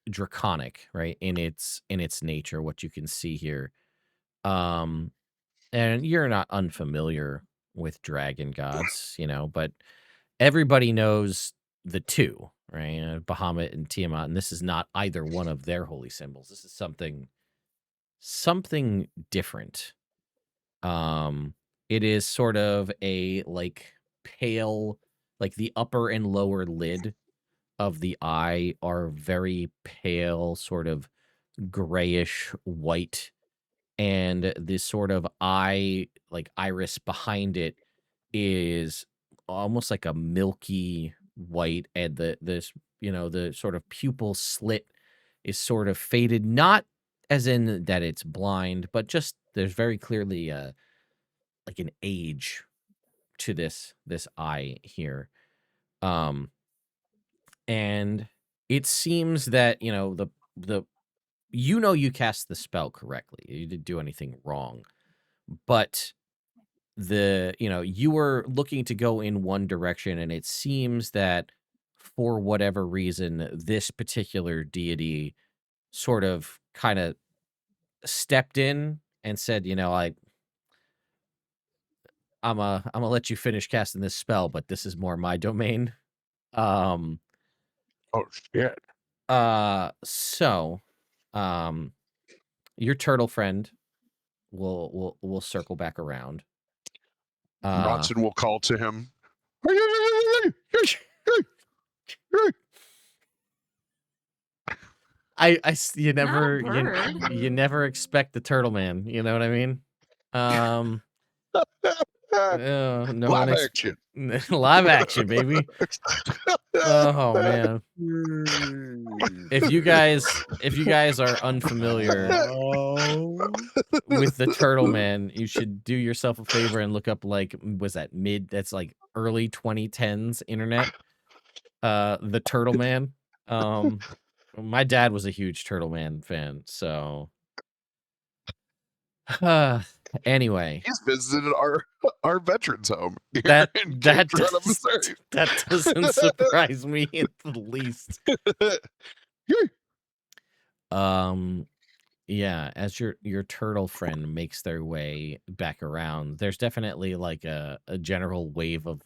draconic, right? In its nature, what you can see here. And you're not unfamiliar with dragon gods, but everybody knows the two, right? Bahamut and Tiamat, and this is not either one of their holy symbols. This is something different. It is sort of a pale, like the upper and lower lid of the eye are very pale, sort of grayish white, and this sort of eye, like iris behind it, is almost like a milky white, and the sort of pupil slit is sort of faded, not as in that it's blind, but just there's very clearly like an age to this eye here. And it seems that you cast the spell correctly. You didn't do anything wrong, but you were looking to go in one direction, and it seems that for whatever reason, this particular deity sort of kind of stepped in and said, I'm gonna let you finish casting this spell, but this is more my domain. Um, Oh shit. so, your turtle friend will circle back around. Bronson will call to him. You never bird. you never expect the turtle man. You know what I mean? No Live one action. live action, baby. Oh man. If you guys are unfamiliar with the turtle man, you should do yourself a favor and look up that's like early 2010s internet. The turtle man. My dad was a huge turtle man fan, so anyway. He's visited our veterans home. Here That in Cape Town, Missouri. that doesn't surprise me in the least. Yeah, as your turtle friend makes their way back around, there's definitely like a general wave of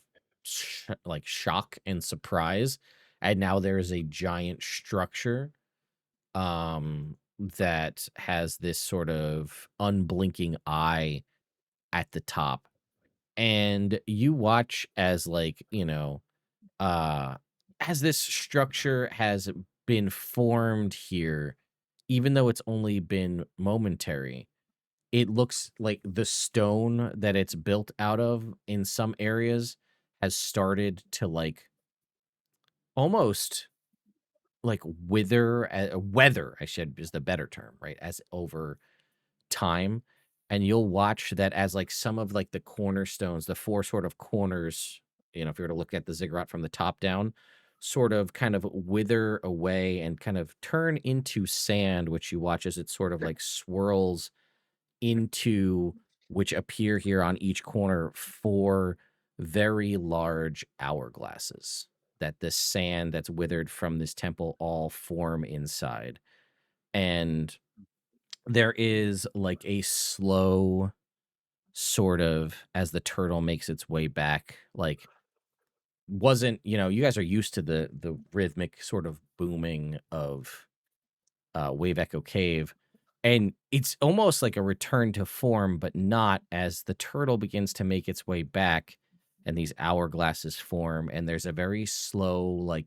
shock and surprise, and now there is a giant structure that has this sort of unblinking eye at the top, and you watch as as this structure has been formed here, even though it's only been momentary, it looks like the stone that it's built out of in some areas has started to almost weather, I should is the better term, right? As over time. And you'll watch that as some of the cornerstones, the four sort of corners, if you were to look at the ziggurat from the top down, sort of kind of wither away and kind of turn into sand, which you watch as it sort of swirls into, which appear here on each corner, four very large hourglasses that the sand that's withered from this temple all form inside. And there is a slow sort of, as the turtle makes its way back, wasn't, you guys are used to the rhythmic sort of booming of Wave Echo Cave, and it's almost like a return to form, but not, as the turtle begins to make its way back and these hourglasses form, and there's a very slow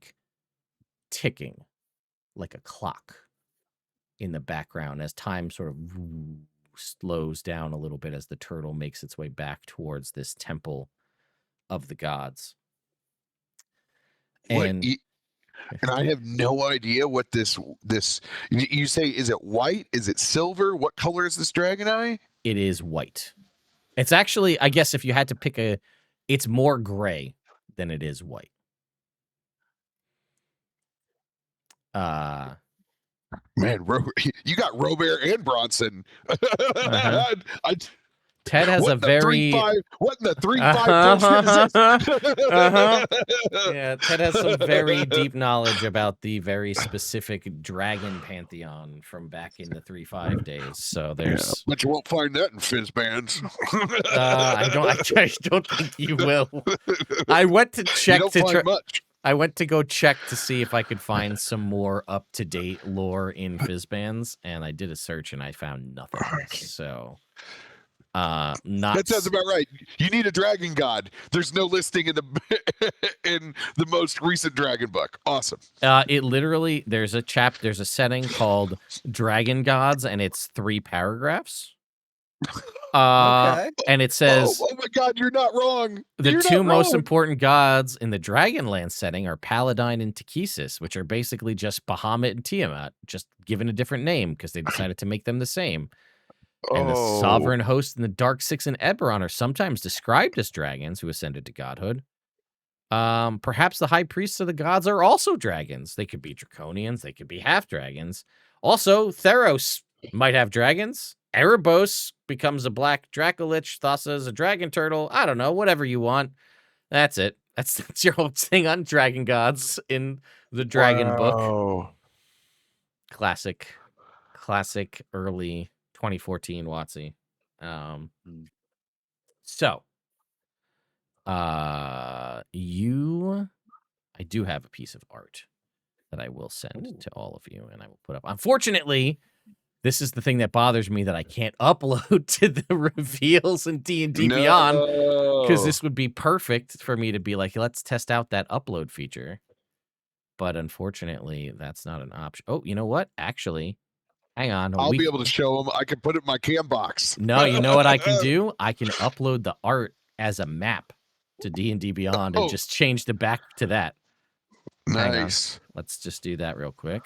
ticking, like a clock in the background as time sort of slows down a little bit as the turtle makes its way back towards this temple of the gods. And I have no idea what this you say, is it white? Is it silver? What color is this dragon eye? it is white. It's actually, I guess, if you had to pick it's more gray than it is white. Man, you got Robert and Bronson. Ted has what a the very 3-5? What in the 3-5 bullshit is this? Yeah, Ted has some very deep knowledge about the very specific dragon pantheon from back in the 3-5 days. So there's, but you won't find that in fizz bands. I don't think you will. I went to check you don't find much. I went to go check to see if I could find some more up-to-date lore in Fizzbands, and I did a search and I found nothing. So, not. That sounds about right. You need a dragon god. There's no listing in the in the most recent dragon book. Awesome. It literally there's a setting called Dragon Gods, and it's 3 paragraphs. Okay. And it says, oh my God, you're not wrong. The You're two not most wrong. important gods in the Dragonland setting are Paladine and Takesis, which are basically just Bahamut and Tiamat, just given a different name because they decided to make them the same. And the sovereign host in the Dark Six and Eberron are sometimes described as dragons who ascended to godhood. Perhaps the high priests of the gods are also dragons. They could be draconians. They could be half dragons. Also, Theros might have dragons. Erebos becomes a black Dracolich. Thassa is a dragon turtle. I don't know. Whatever you want. That's it. That's your whole thing on dragon gods in the dragon book. Classic early 2014 WotC. So, I do have a piece of art that I will send to all of you, and I will put up. Unfortunately, this is the thing that bothers me, that I can't upload to the reveals in D&D Beyond, because this would be perfect for me to be like, let's test out that upload feature. But unfortunately, that's not an option. Oh, you know what? Actually, hang on. I'll be able to show them. I can put it in my cam box. No, you know what I can do? I can upload the art as a map to D&D Beyond and just change the back to that. Nice. Let's just do that real quick.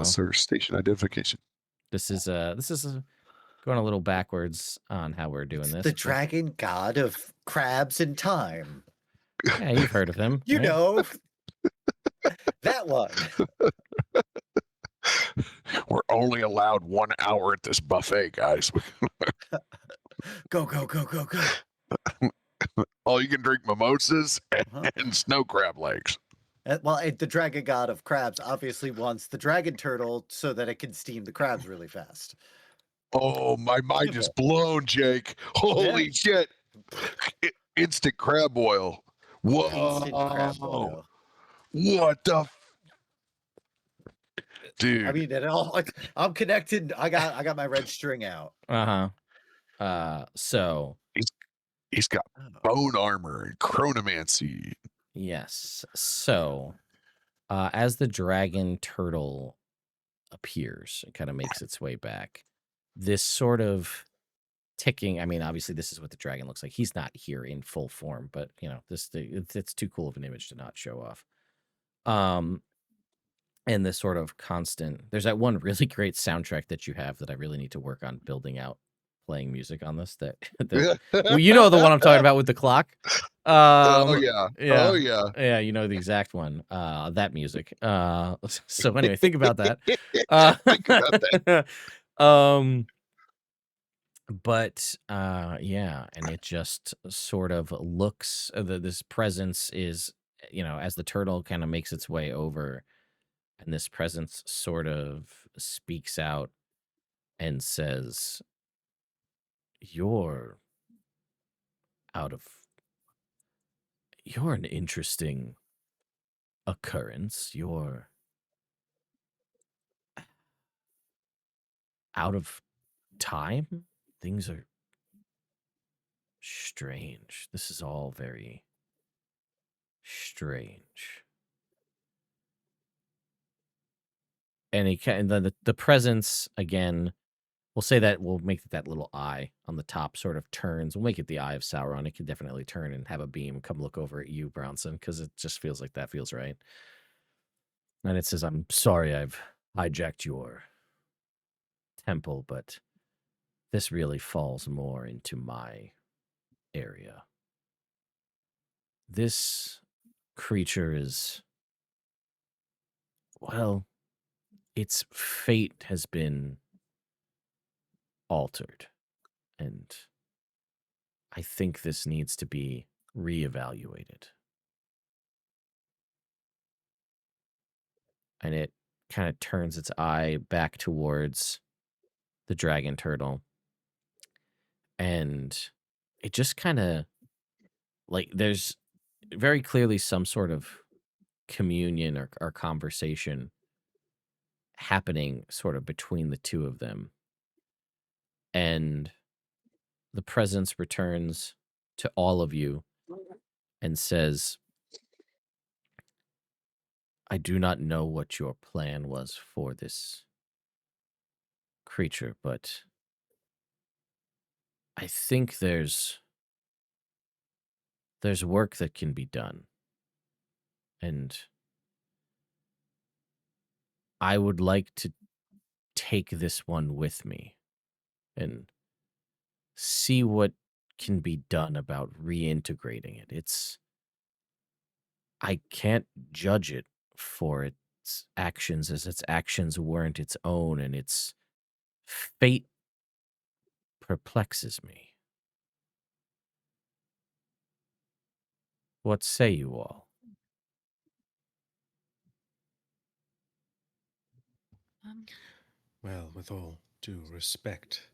Sir, station identification. This is going a little backwards on how we're doing this. The dragon god of crabs in time. Yeah, you've heard of him. You right? know, that one. We're only allowed 1 hour at this buffet, guys. Go, go, go, go, go. All you can drink mimosas and snow crab legs. Well, the dragon god of crabs obviously wants the dragon turtle so that it can steam the crabs really fast. Oh, my mind is blown, Jake. Holy shit. Instant crab oil. Whoa. Instant crab oil. What the dude? I mean, I'm connected. I got my red string out. So he's got bone armor and chronomancy. Yes. So, as the dragon turtle appears, it kind of makes its way back. This sort of ticking. I mean, obviously, this is what the dragon looks like. He's not here in full form, but you know, it's too cool of an image to not show off. And this sort of constant. There's that one really great soundtrack that you have that I really need to work on building out. Playing music on this well, you know the one I'm talking about with the clock. Oh yeah, you know the exact one. That music. So anyway, think about that. Think about that. But yeah, and it just sort of looks. This presence is, you know, as the turtle kind of makes its way over, and this presence sort of speaks out and says, You're an interesting occurrence. You're out of time. Things are strange. This is all very strange. And the presence again. We'll say that we'll make that little eye on the top sort of turns. We'll make it the eye of Sauron. It can definitely turn and have a beam come look over at you, Bronson, because it just feels like that feels right. And it says, I'm sorry I've hijacked your temple, but this really falls more into my area. This creature is, well, its fate has been altered, and I think this needs to be reevaluated. And it kind of turns its eye back towards the dragon turtle, and it just kind of like there's very clearly some sort of communion or conversation happening sort of between the two of them. And the presence returns to all of you and says, I do not know what your plan was for this creature, but I think there's work that can be done. And I would like to take this one with me and see what can be done about reintegrating it. I can't judge it for its actions, as its actions weren't its own, and its fate perplexes me. What say you all? Well, with all due respect,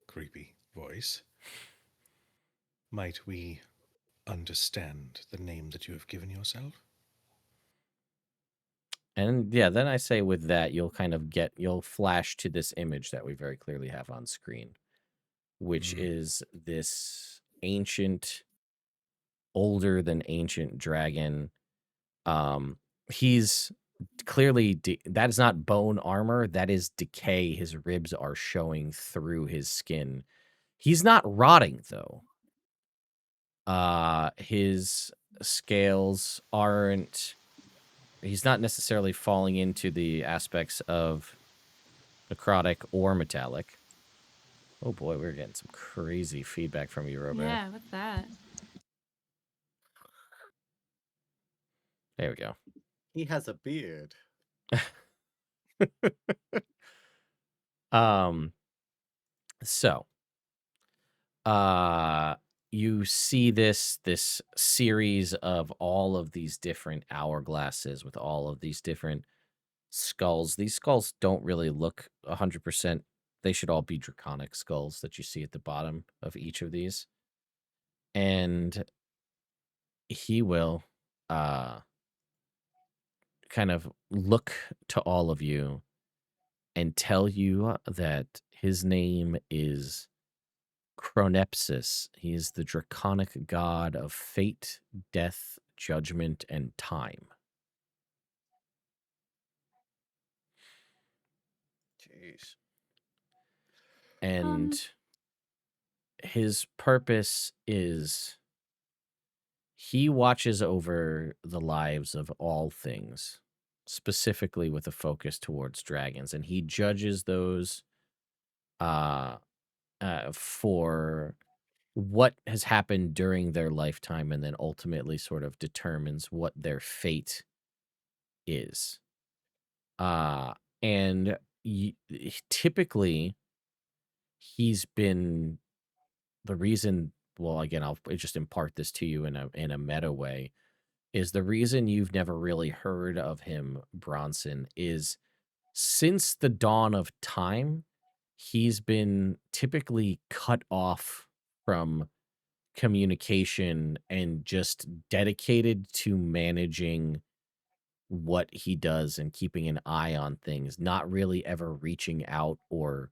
creepy voice, might we understand the name that you have given yourself? And yeah, then I say with that, you'll flash to this image that we very clearly have on screen, which is this ancient, older than ancient dragon. He's clearly, that is not bone armor, that is decay. His ribs are showing through his skin. He's not rotting though. His scales aren't, he's not necessarily falling into the aspects of necrotic or metallic. Oh boy, we're getting some crazy feedback from you, Robert. Yeah, what's that? There we go. He has a beard. So you see this series of all of these different hourglasses with all of these different skulls. These skulls don't really look 100%. They should all be draconic skulls that you see at the bottom of each of these. And he will kind of look to all of you and tell you that his name is Chronepsis. He is the draconic god of fate, death, judgment, and time. Jeez. And his purpose is he watches over the lives of all things, specifically with a focus towards dragons, and he judges those for what has happened during their lifetime, and then ultimately sort of determines what their fate is. And typically he's been the reason, well, again, I'll just impart this to you in a meta way, is the reason you've never really heard of him, Bronson, is since the dawn of time, he's been typically cut off from communication and just dedicated to managing what he does and keeping an eye on things, not really ever reaching out or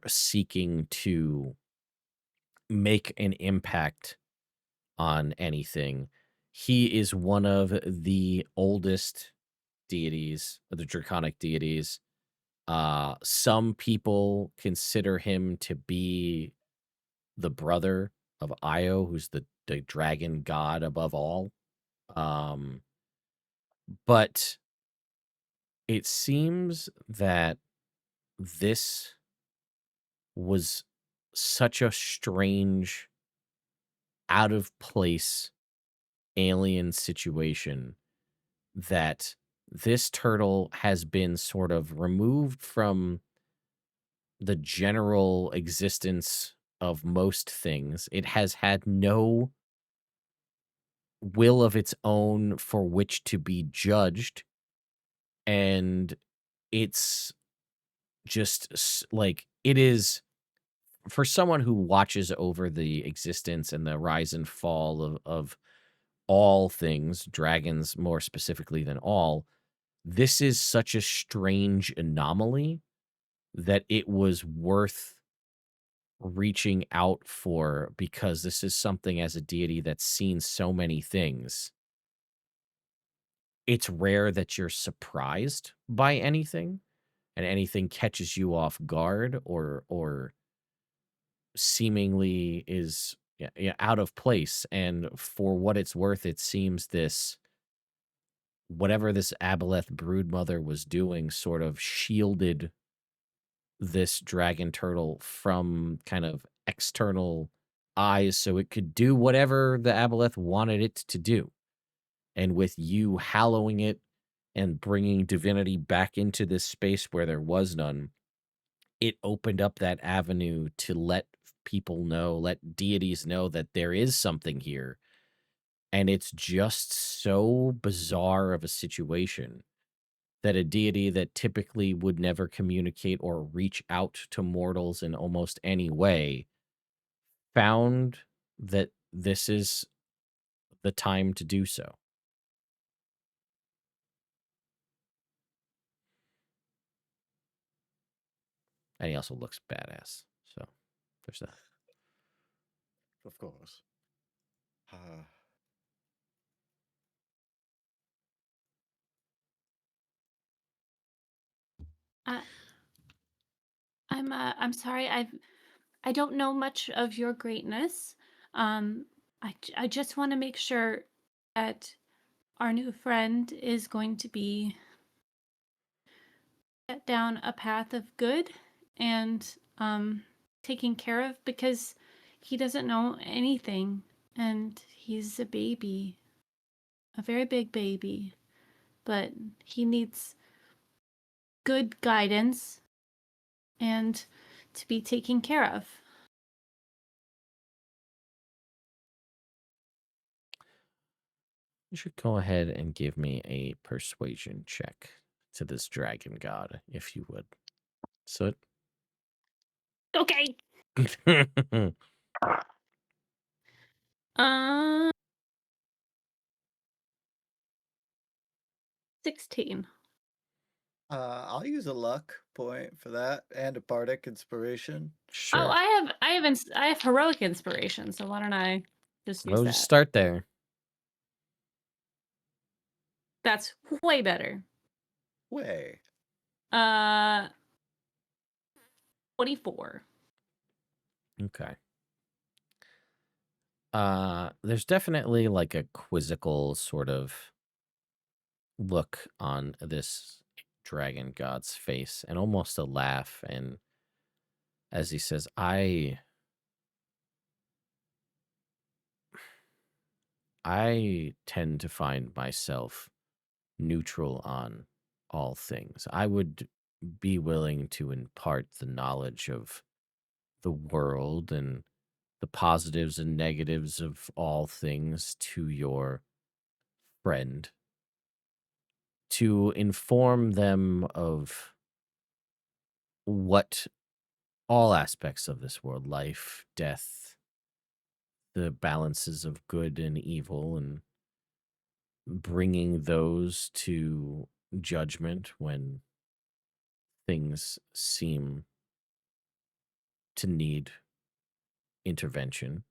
seeking to make an impact on anything. He is one of the oldest deities, the draconic deities. Some people consider him to be the brother of Io, who's the dragon god above all. But it seems that this was such a strange, out of place alien situation that this turtle has been sort of removed from the general existence of most things. It has had no will of its own for which to be judged. And it's just like, it is for someone who watches over the existence and the rise and fall of all things, dragons more specifically than all. This is such a strange anomaly that it was worth reaching out for, because this is something as a deity that's seen so many things. It's rare that you're surprised by anything and anything catches you off guard or seemingly is out of place. And for what it's worth, it seems this whatever this aboleth broodmother was doing sort of shielded this dragon turtle from kind of external eyes so it could do whatever the aboleth wanted it to do. And with you hallowing it and bringing divinity back into this space where there was none, it opened up that avenue to let people know, let deities know that there is something here. And it's just so bizarre of a situation that a deity that typically would never communicate or reach out to mortals in almost any way found that this is the time to do so. And he also looks badass. So there's that. Of course. I'm sorry. I don't know much of your greatness. I just want to make sure that our new friend is going to be set down a path of good and taken care of, because he doesn't know anything and he's a baby, a very big baby, but he needs good guidance and to be taken care of. You should go ahead and give me a persuasion check to this dragon god, if you would. So Okay. 16. I'll use a luck point for that and a bardic inspiration. Sure. Oh, I have heroic inspiration, so why don't I just use We'll that? just start there. That's way better. Way. 24. Okay. There's definitely like a quizzical sort of look on this dragon god's face and almost a laugh. And as he says, I tend to find myself neutral on all things. I would be willing to impart the knowledge of the world and the positives and negatives of all things to your friend, to inform them of what all aspects of this world, life, death, the balances of good and evil, and bringing those to judgment when things seem to need intervention.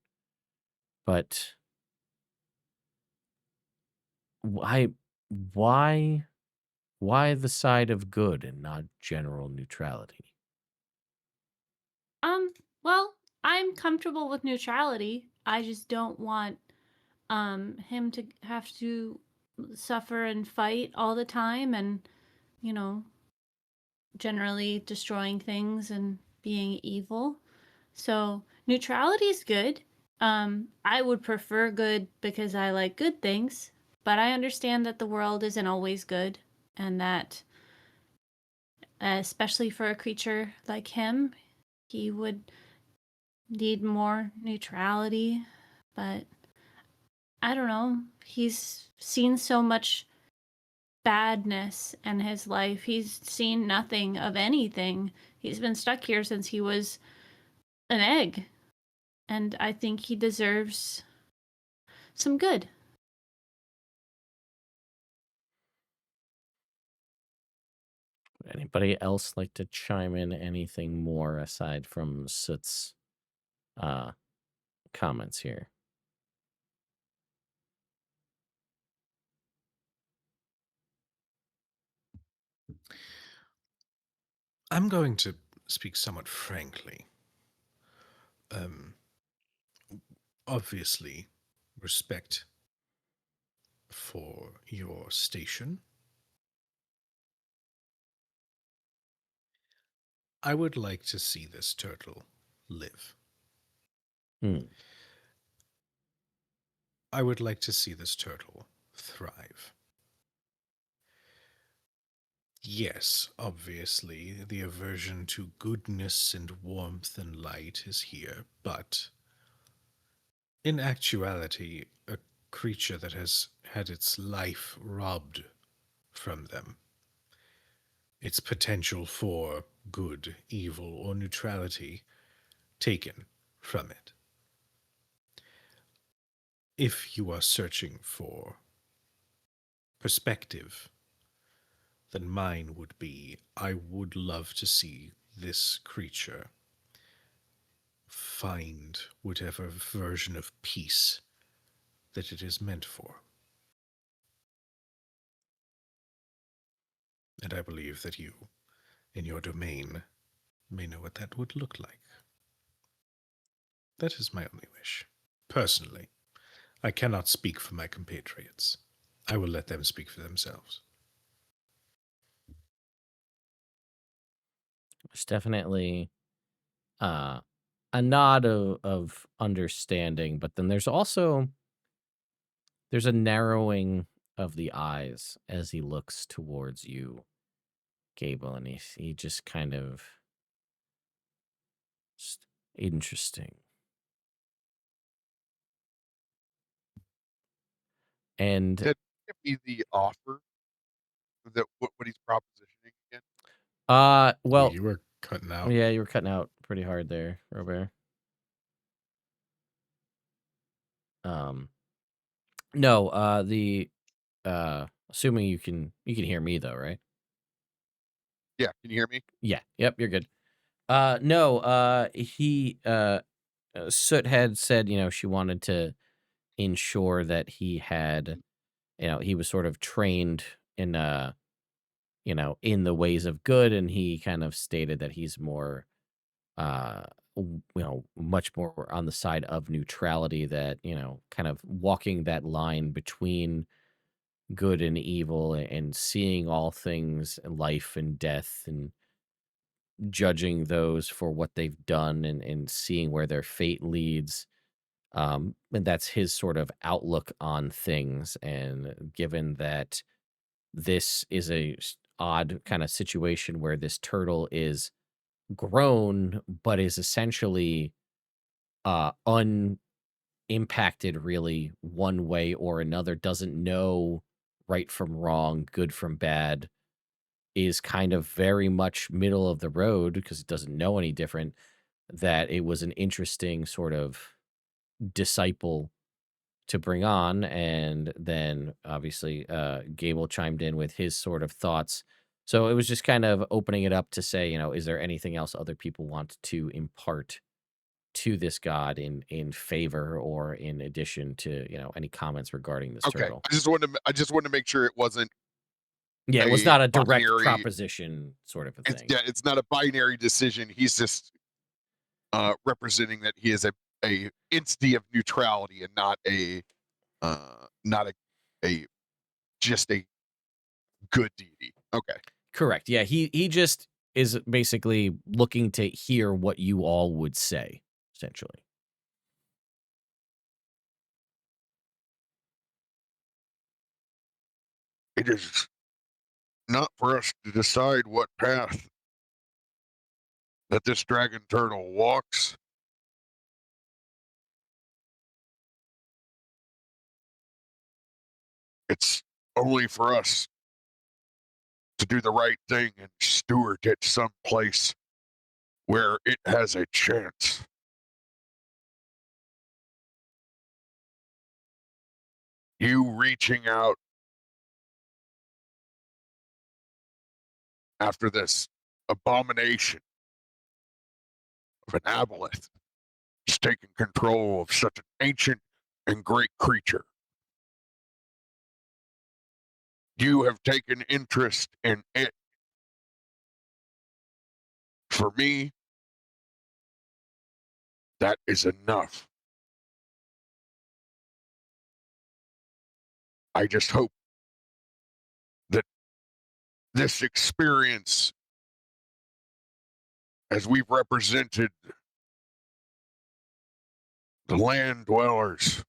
But why why why the side of good and not general neutrality? Well, I'm comfortable with neutrality. I just don't want him to have to suffer and fight all the time and, you know, generally destroying things and being evil. So neutrality is good. I would prefer good because I like good things, but I understand that the world isn't always good, and that, especially for a creature like him, he would need more neutrality. But I don't know. He's seen so much badness in his life. He's seen nothing of anything. He's been stuck here since he was an egg. And I think he deserves some good. Would anybody else like to chime in anything more aside from Soot's comments here? I'm going to speak somewhat frankly. Obviously, respect for your station. I would like to see this turtle live. Hmm. I would like to see this turtle thrive. Yes, obviously, the aversion to goodness and warmth and light is here, but in actuality, a creature that has had its life robbed from them, its potential for good, evil, or neutrality taken from it. If you are searching for perspective, then mine would be I would love to see this creature find whatever version of peace that it is meant for. And I believe that you, in your domain, may know what that would look like. That is my only wish. Personally, I cannot speak for my compatriots. I will let them speak for themselves. There's definitely a nod of understanding, but then there's a narrowing of the eyes as he looks towards you, Gable, and he just kind of just interesting. And Ted, give me the offer that what he's propositioning again. well, You were cutting out. yeah, you were cutting out pretty hard there, Robert. No, the assuming you can hear me though, right? Yeah, can you hear me? Yeah. Yep, you're good. No, Soot had said, she wanted to ensure that he had, he was sort of trained in in the ways of good, and he kind of stated that he's more much more on the side of neutrality, that, kind of walking that line between good and evil, and seeing all things, life and death, and judging those for what they've done, and seeing where their fate leads. And that's his sort of outlook on things. And given that this is a odd kind of situation where this turtle is grown, but is essentially unimpacted really one way or another, doesn't know right from wrong, good from bad, is kind of very much middle of the road because it doesn't know any different, that it was an interesting sort of disciple to bring on. And then obviously Gable chimed in with his sort of thoughts. So it was just kind of opening it up to say, is there anything else other people want to impart to this god in favor or in addition to, any comments regarding this Okay, turtle? I just wanted to make sure it wasn't Yeah, it was a not a direct binary. proposition sort of a thing. It's not a binary decision. He's just representing that he is a entity of neutrality and not a just a good deity. Okay. Correct. Yeah, he just is basically looking to hear what you all would say, essentially. It is not for us to decide what path that this dragon turtle walks. It's only for us to do the right thing and steward it someplace where it has a chance. You reaching out after this abomination of an aboleth is taking control of such an ancient and great creature. You have taken interest in it. For me, that is enough. I just hope that this experience, as we've represented the land dwellers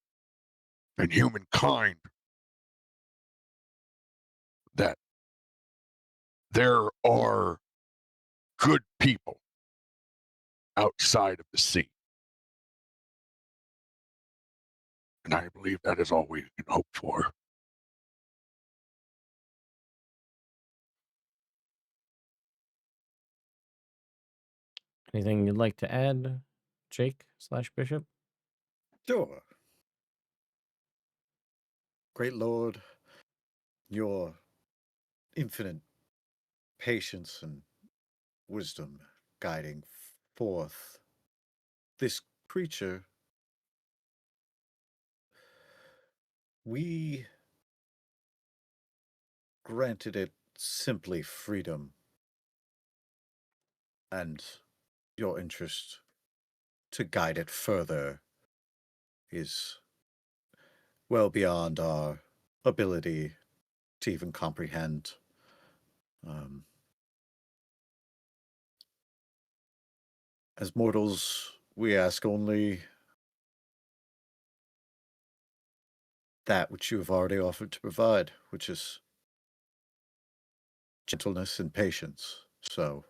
and humankind, that there are good people outside of the sea. And I believe that is all we can hope for. Anything you'd like to add, Jake/Bishop? Sure. Great Lord, your infinite patience and wisdom guiding forth this creature, we granted it simply freedom, and your interest to guide it further is well beyond our ability to even comprehend. As mortals, we ask only that which you have already offered to provide, which is gentleness and patience. So,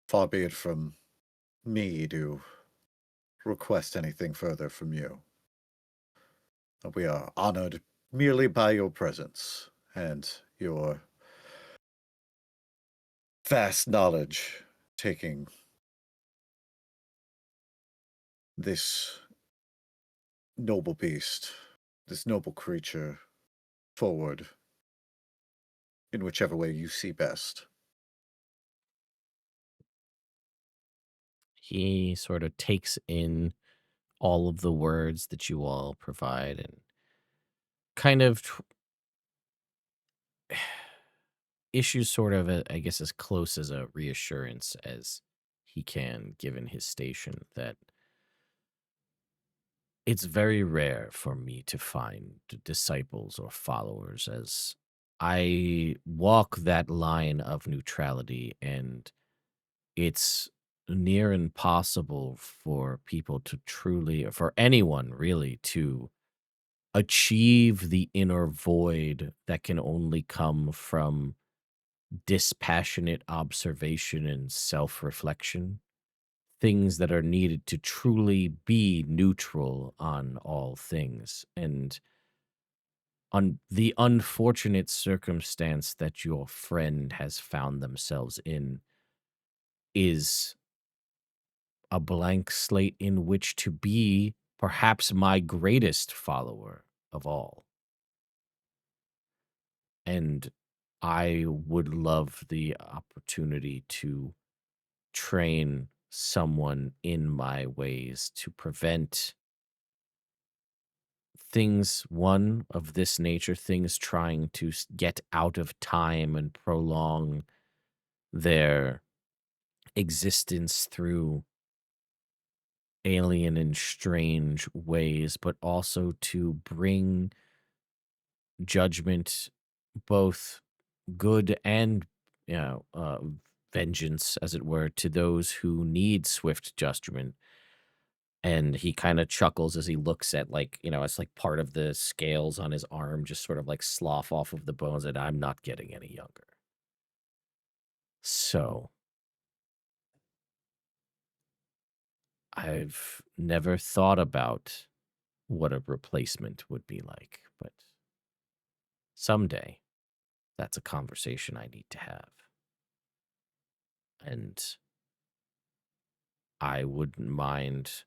far be it from me to request anything further from you. We are honored merely by your presence and your vast knowledge, taking this noble beast, this noble creature, forward in whichever way you see best. He sort of takes in all of the words that you all provide and kind of issues sort of, I guess, as close as a reassurance as he can, given his station, that it's very rare for me to find disciples or followers, as I walk that line of neutrality, and it's near impossible for people to truly, or for anyone really, to achieve the inner void that can only come from dispassionate observation and self-reflection, things that are needed to truly be neutral on all things. And on the unfortunate circumstance that your friend has found themselves in is a blank slate in which to be perhaps my greatest follower of all. And I would love the opportunity to train someone in my ways to prevent things, one of this nature, things trying to get out of time and prolong their existence through alien and strange ways, but also to bring judgment, both good and, you know, vengeance, as it were, to those who need swift judgment. And he kind of chuckles as he looks at, like, it's like part of the scales on his arm just sort of like slough off of the bones, and I'm not getting any younger. So I've never thought about what a replacement would be like, but someday that's a conversation I need to have. And I wouldn't mind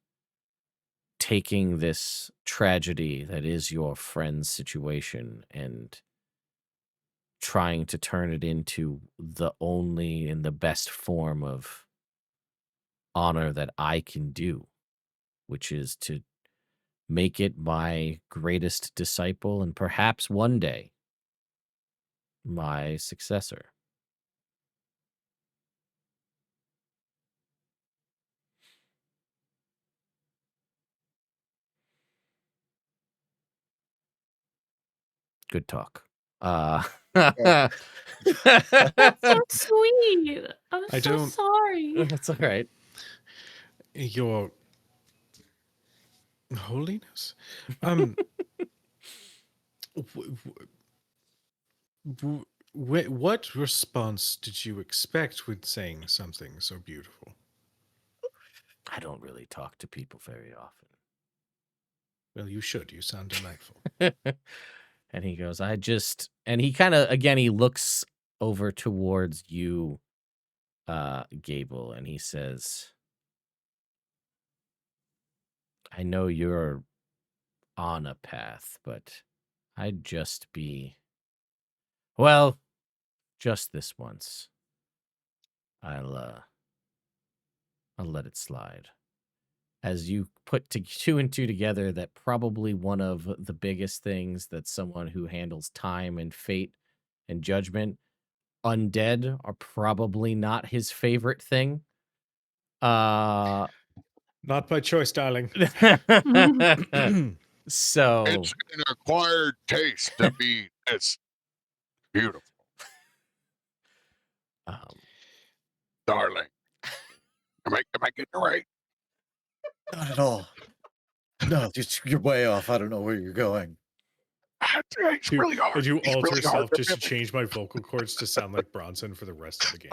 taking this tragedy that is your friend's situation and trying to turn it into the only and the best form of honor that I can do, which is to make it my greatest disciple and perhaps one day my successor. Good talk. Yeah. That's so sweet. I'm I so don't- sorry. That's all right. Your holiness. What response did you expect with saying something so beautiful? I don't really talk to people very often. Well, you should. You sound delightful. And he goes, and he kind of, again, he looks over towards you, Gable, and he says, I know you're on a path, but I'd just be, well, just this once. I'll let it slide. As you put two and two together, that probably one of the biggest things that someone who handles time and fate and judgment, undead are probably not his favorite thing. Not by choice, darling. So It's an acquired taste to be it's beautiful, darling. Am I getting it right? Not at all. No, you're way off. I don't know where you're going. It's really hard. Did you It's alter really self hard to just to remember. change my vocal cords to sound like Bronson for the rest of the game?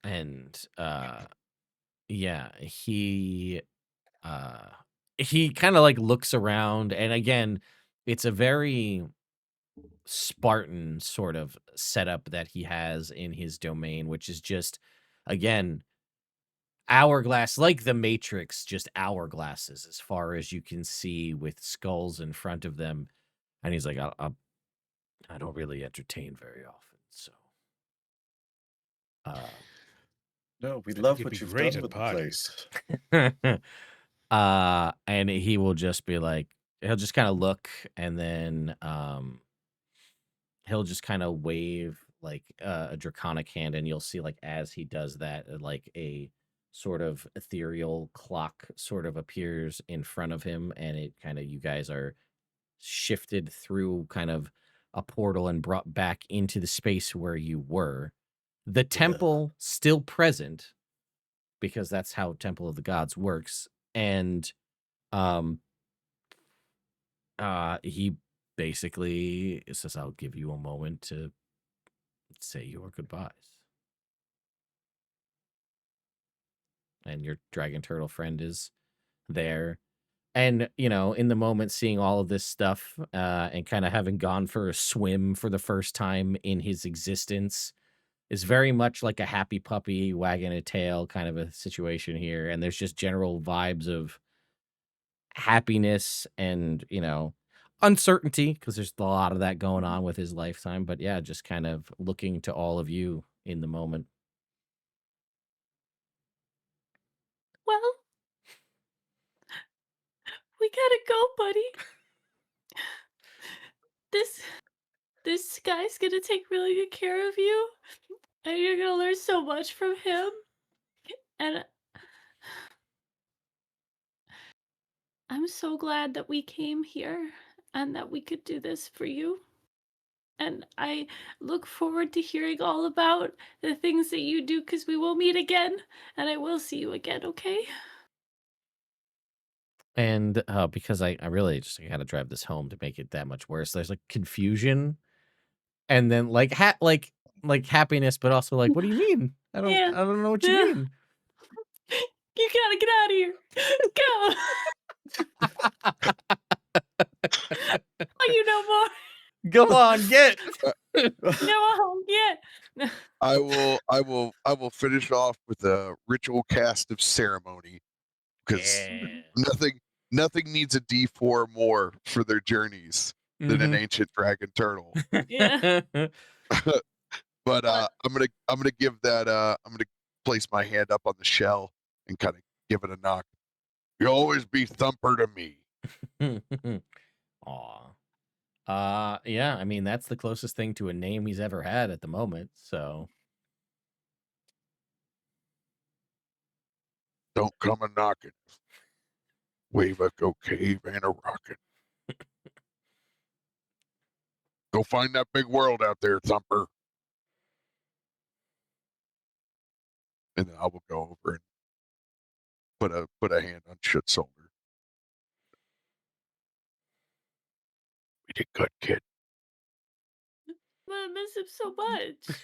And yeah, he kind of like looks around, and again, it's a very Spartan sort of setup that he has in his domain, which is just, again, hourglass, like the Matrix, just hourglasses as far as you can see with skulls in front of them. And he's like, I don't really entertain very often, so. No, we I love think what it'd be you've great done at with the parties. place. And he will just be like, he'll just kind of look, and then he'll just kind of wave like a draconic hand, and you'll see, like, as he does that, like a sort of ethereal clock sort of appears in front of him, and it kind of, you guys are shifted through kind of a portal and brought back into the space where you were. The temple still present, because that's how Temple of the Gods works. And he basically says, I'll give you a moment to say your goodbyes. And your dragon turtle friend is there. And, in the moment, seeing all of this stuff, and kind of having gone for a swim for the first time in his existence, is very much like a happy puppy wagging a tail kind of a situation here. And there's just general vibes of happiness and, uncertainty, because there's a lot of that going on with his lifetime. But yeah, just kind of looking to all of you in the moment. Well, we gotta go, buddy. This guy's gonna take really good care of you, and you're gonna learn so much from him. And I'm so glad that we came here. and that we could do this for you. And I look forward to hearing all about the things that you do, because we will meet again, and I will see you again, okay? And because I really just got to drive this home to make it that much worse. There's like confusion, and then like like happiness, but also like, what do you mean? Yeah. I don't know what you Yeah. mean. You gotta get out of here. Go. Oh, you know more. Come on, get. No, yeah. I will finish off with a ritual cast of ceremony because nothing needs a D4 more for their journeys than an ancient dragon turtle. Yeah. But I'm gonna give that I'm gonna place my hand up on the shell and kind of give it a knock. You'll always be Thumper to me. Aw. Yeah, I mean, that's the closest thing to a name he's ever had at the moment, so. Don't come a knocking. Wave a go cave and a rocket. Go find that big world out there, Thumper. And then I will go over and put a hand on Shoot's shoulder. We did good, kid. I miss him so much.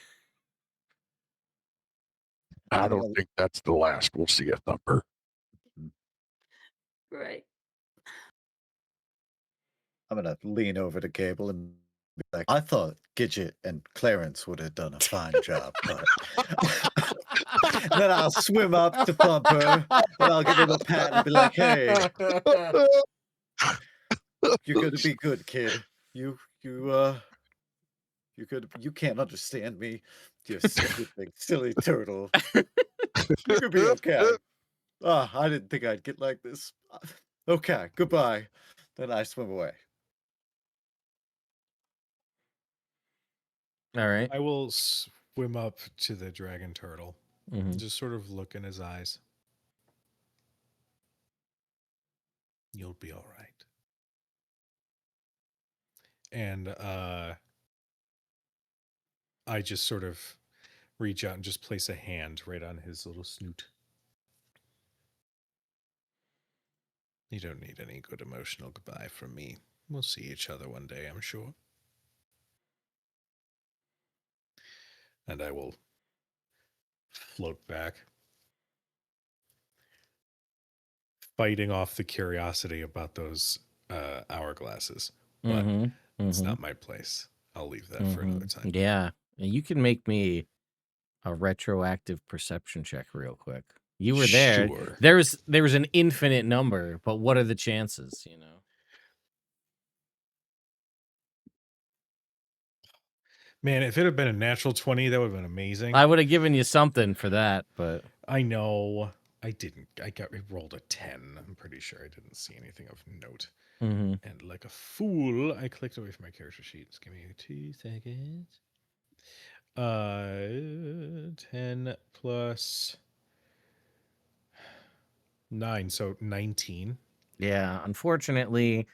I don't think that's the last we'll see a Thumper. Right. I'm gonna lean over to Gable and be like, I thought Gidget and Clarence would have done a fine job, but then I'll swim up to Thumper and I'll give him a pat and be like, hey, you're gonna be good, kid. You can't understand me, you stupid big silly turtle. You could be okay. I didn't think I'd get like this. Okay, goodbye. Then I swim away. All right. I will swim up to the dragon turtle. Mhm. Just sort of look in his eyes. You'll be all right. And I just sort of reach out and just place a hand right on his little snoot. You don't need any good emotional goodbye from me. We'll see each other one day, I'm sure. And I will float back, fighting off the curiosity about those hourglasses. But it's not my place. I'll leave that for another time. Yeah. And you can make me a retroactive perception check real quick. You were there. Sure. There was an infinite number, but what are the chances, you know? Man, if it had been a natural 20, that would have been amazing. I would have given you something for that, but I know. I didn't. I rolled a 10. I'm pretty sure I didn't see anything of note. And like a fool, I clicked away from my character sheets. Give me 2 seconds. 10 plus 9, so 19. yeah, unfortunately,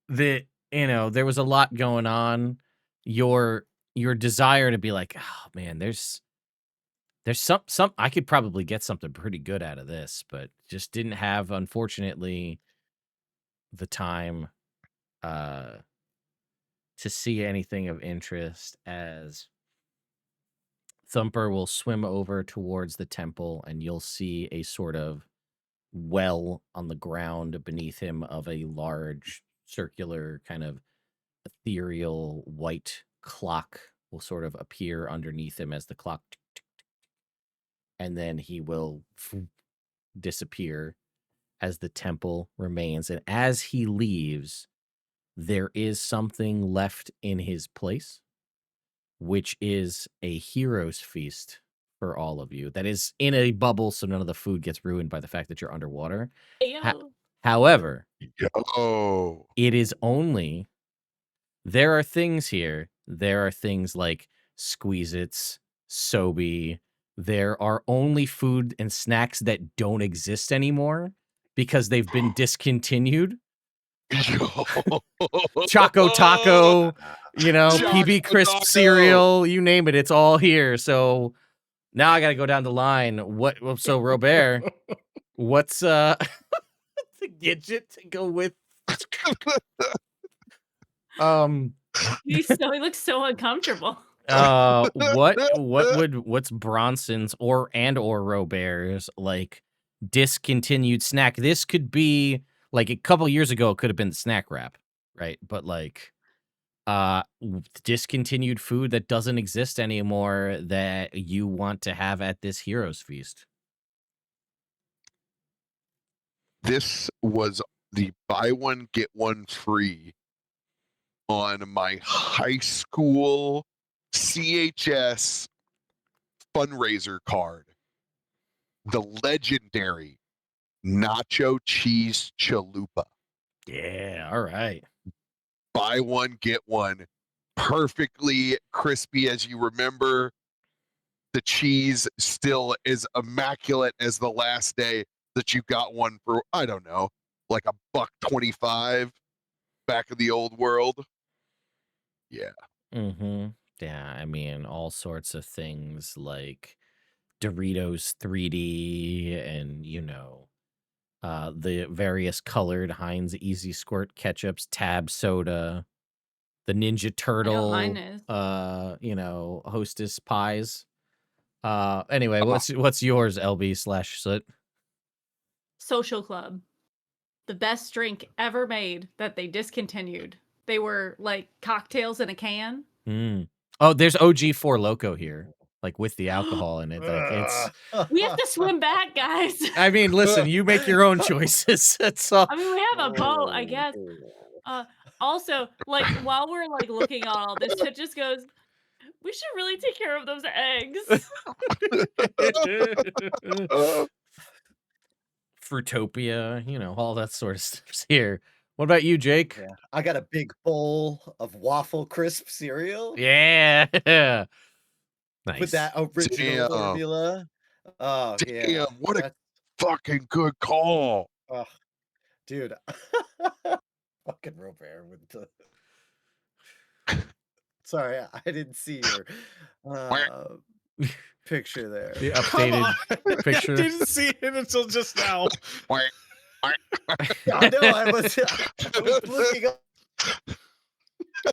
there was a lot going on. Your desire to be like, oh man, there's some I could probably get something pretty good out of this, but just didn't have, unfortunately, the time to see anything of interest, as Thumper will swim over towards the temple and you'll see a sort of well on the ground beneath him of a large circular kind of ethereal white clock will sort of appear underneath him as the clock tick, tick, tick, and then he will disappear as the temple remains. And as he leaves, there is something left in his place, which is a hero's feast for all of you. That is in a bubble, so none of the food gets ruined by the fact that you're underwater. However, it is only, there are things here. There are things like Squeeze-Its, Sobe. There are only food and snacks that don't exist anymore because they've been discontinued. Choco Taco, you know, Choco PB Crisp Taco. cereal, you name it, it's all here. So now I got to go down the line. So Robert, what's the gadget to go with? He looks so uncomfortable. What's Bronson's or Robert's like discontinued snack? This could be like a couple years ago, it could have been the snack wrap, right? But like discontinued food that doesn't exist anymore that you want to have at this Heroes Feast. This was the buy one get one free on my high school CHS fundraiser card. The legendary nacho cheese chalupa. Yeah, all right. Buy one get one. Perfectly crispy as you remember. The cheese still is immaculate as the last day that you got one for, I don't know, like $1.25 back in the old world. Yeah. Mm-hmm. Yeah, I mean, all sorts of things like Doritos 3D and, you know, the various colored Heinz Easy Squirt ketchups, Tab soda, the Ninja I know Turtle, mine is. you know, Hostess pies. Anyway, what's yours, LB/Soot? Social Club. The best drink ever made that they discontinued. They were like cocktails in a can. Mm. Oh, there's OG Four Loco here, like with the alcohol in it. Like it's. We have to swim back, guys. I mean, listen, you make your own choices. That's all. I mean, we have a boat, I guess. Also, like while we're like looking at all this, it just goes, we should really take care of those eggs. Fruitopia, you know, all that sort of stuff's here. What about you, Jake? Yeah, I got a big bowl of waffle crisp cereal Yeah. with Nice. that original Damn. formula. Oh yeah, Damn, what a that's fucking good call. oh, dude. Fucking Robert with the. Sorry, I didn't see your picture there. The updated picture. I didn't see it until just now. I know I was looking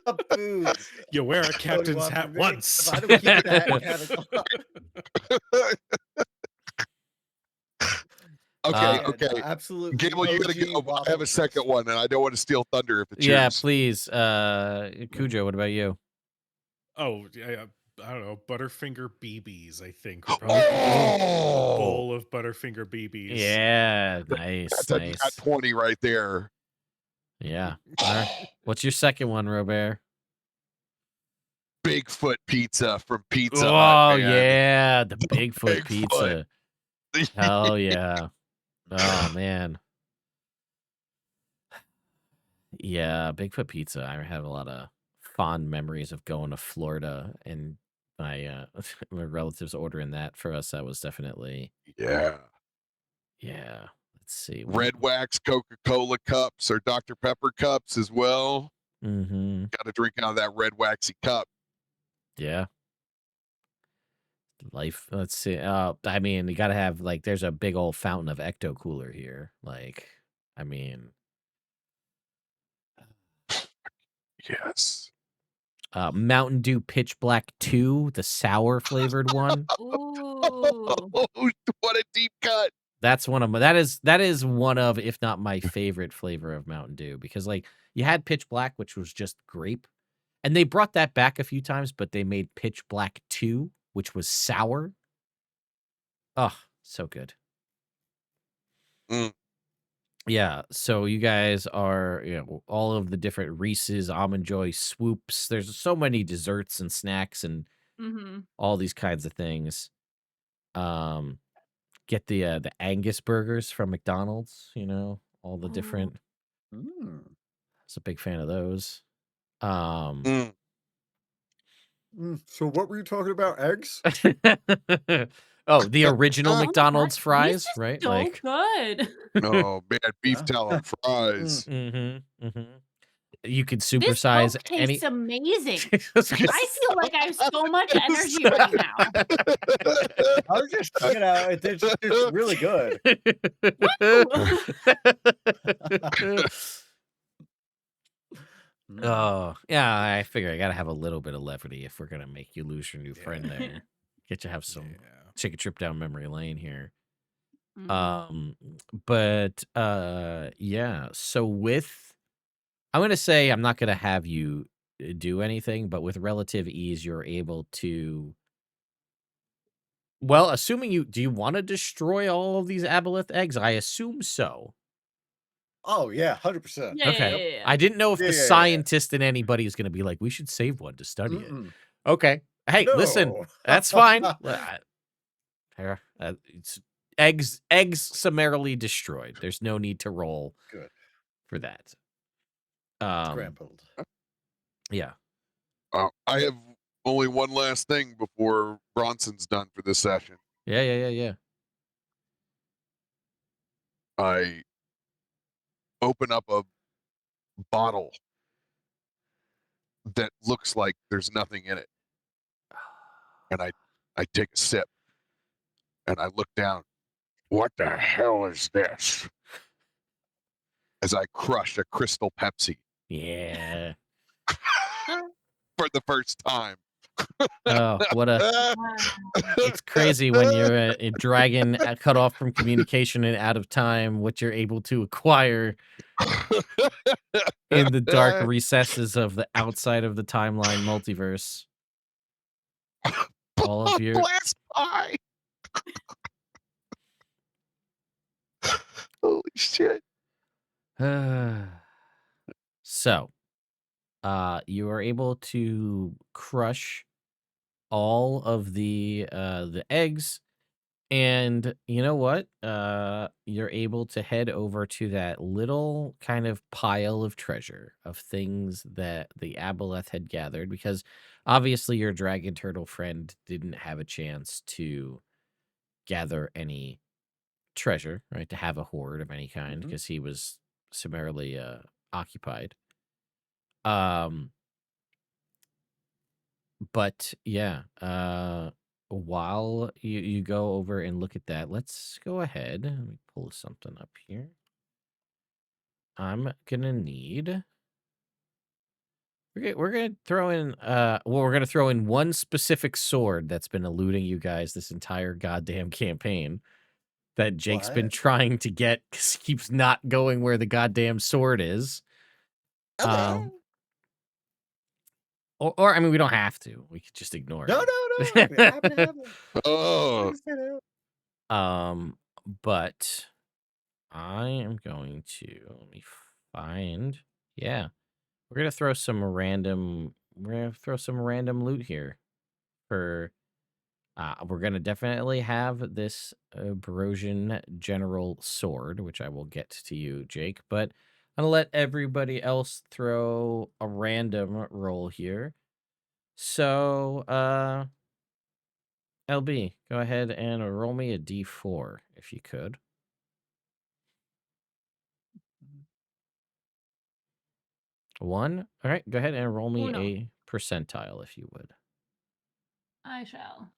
up foods. You wear a What do you captain's want hat from me? once. If I don't keep that hat on. Okay. Absolutely. Gable, you gotta OG go. I have waffle a second crisp. one, and I don't want to steal thunder if it's Yeah, yours. please. Cujo, what about you? Oh, yeah, I don't know. Butterfinger BBs, I think. Would probably be a Oh, bowl of Butterfinger BBs. Yeah, nice, that's a nat 20 right there. Yeah. All right. What's your second one, Robert? Bigfoot pizza from Pizza Oh, Hut, man. yeah, the Bigfoot pizza. Hell yeah. Oh, man. Yeah, Bigfoot pizza. I have a lot of fond memories of going to Florida and my my relatives ordering that for us. That was definitely Yeah. Let's see. Red Wax Coca-Cola cups or Dr. Pepper cups as well. Mm-hmm. Got to drink out of that red waxy cup. Yeah. Life. Let's see. I mean, you gotta have like there's a big old fountain of Ecto Cooler here. Like, I mean, Yes. Mountain Dew Pitch Black 2, the sour flavored one. Ooh. What a deep cut. That's one of my that is one of, if not my favorite flavor of Mountain Dew, because like you had Pitch Black, which was just grape, and they brought that back a few times, but they made Pitch Black 2, which was sour. Oh, so good. Mm. Yeah, so you guys are, you know, all of the different Reese's, Almond Joy, Swoops. There's so many desserts and snacks and Mm-hmm. all these kinds of things. Get the Angus burgers from McDonald's, you know, all the different. I was a big fan of those. Mm. So what were you talking about? Eggs? Oh, the original Oh my McDonald's God, fries, this is right? so Like, good. Oh man, beef Yeah. tallow fries. You could This supersize Coke any. tastes amazing. I was gonna I feel like I have so much energy right now. I was just, it's really good. Oh, yeah, I figure I gotta have a little bit of levity if we're gonna make you lose your new friend there. Get to have some take a trip down memory lane here. Mm. But yeah, so with I'm gonna say I'm not gonna have you do anything, but with relative ease, you're able to well, assuming you do you want to destroy all of these aboleth eggs? I assume so. Oh yeah, 100%. Yeah, yeah, Okay. yeah, yeah. I didn't know if Yeah, the yeah, yeah. scientist in anybody is gonna be like, we should save one to study it. Okay. Hey, listen, No. that's fine. It's eggs summarily destroyed. There's no need to roll Good. for that. Scrambled. Yeah. I have only one last thing before Bronson's done for this session. Yeah. I open up a bottle that looks like there's nothing in it, and I take a sip, and I look down. What the hell is this? As I crush a Crystal Pepsi Yeah. for the first time. Oh, what a it's crazy when you're a dragon cut off from communication and out of time, what you're able to acquire in the dark recesses of the outside of the timeline multiverse. All of your Blast pie. Holy shit. So, you are able to crush all of the eggs, and you know what? You're able to head over to that little kind of pile of treasure of things that the aboleth had gathered, because obviously your dragon turtle friend didn't have a chance to gather any treasure, right? To have a hoard of any kind because he was summarily occupied. But yeah, while you go over and look at that, let's go ahead. Let me pull something up here. I'm gonna need. We're gonna throw in. We're gonna throw in one specific sword that's been eluding you guys this entire goddamn campaign. That Jake's been What? trying to get because he keeps not going where the goddamn sword is. Okay. Or I mean, we don't have to. We could just ignore No. it. Have it. Oh, But I am going to let me find. Yeah, we're gonna throw some random. We're gonna throw some random loot here for. We're gonna definitely have this Barosian General Sword, which I will get to you, Jake. But I'm gonna let everybody else throw a random roll here. So, LB, go ahead and roll me a d4 if you could. One. All right, go ahead and roll me Uno. a percentile if you would. I shall.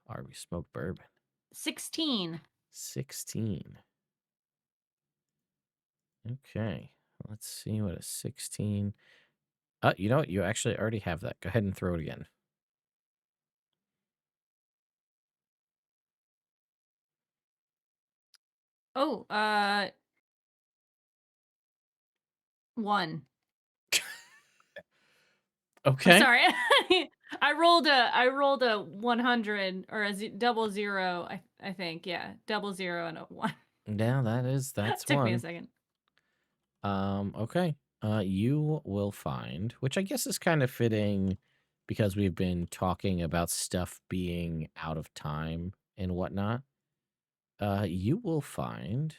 Arby smoked bourbon. 16. 16. Okay, let's see what a 16. You know what? You actually already have that. Go ahead and throw it again. Oh, 1. I'm Okay. sorry. I rolled a 100 or a 00. I think, yeah, 00 and a 1. Yeah, that's Took one. me a second. Okay. You will find, which I guess is kind of fitting because we've been talking about stuff being out of time and whatnot. You will find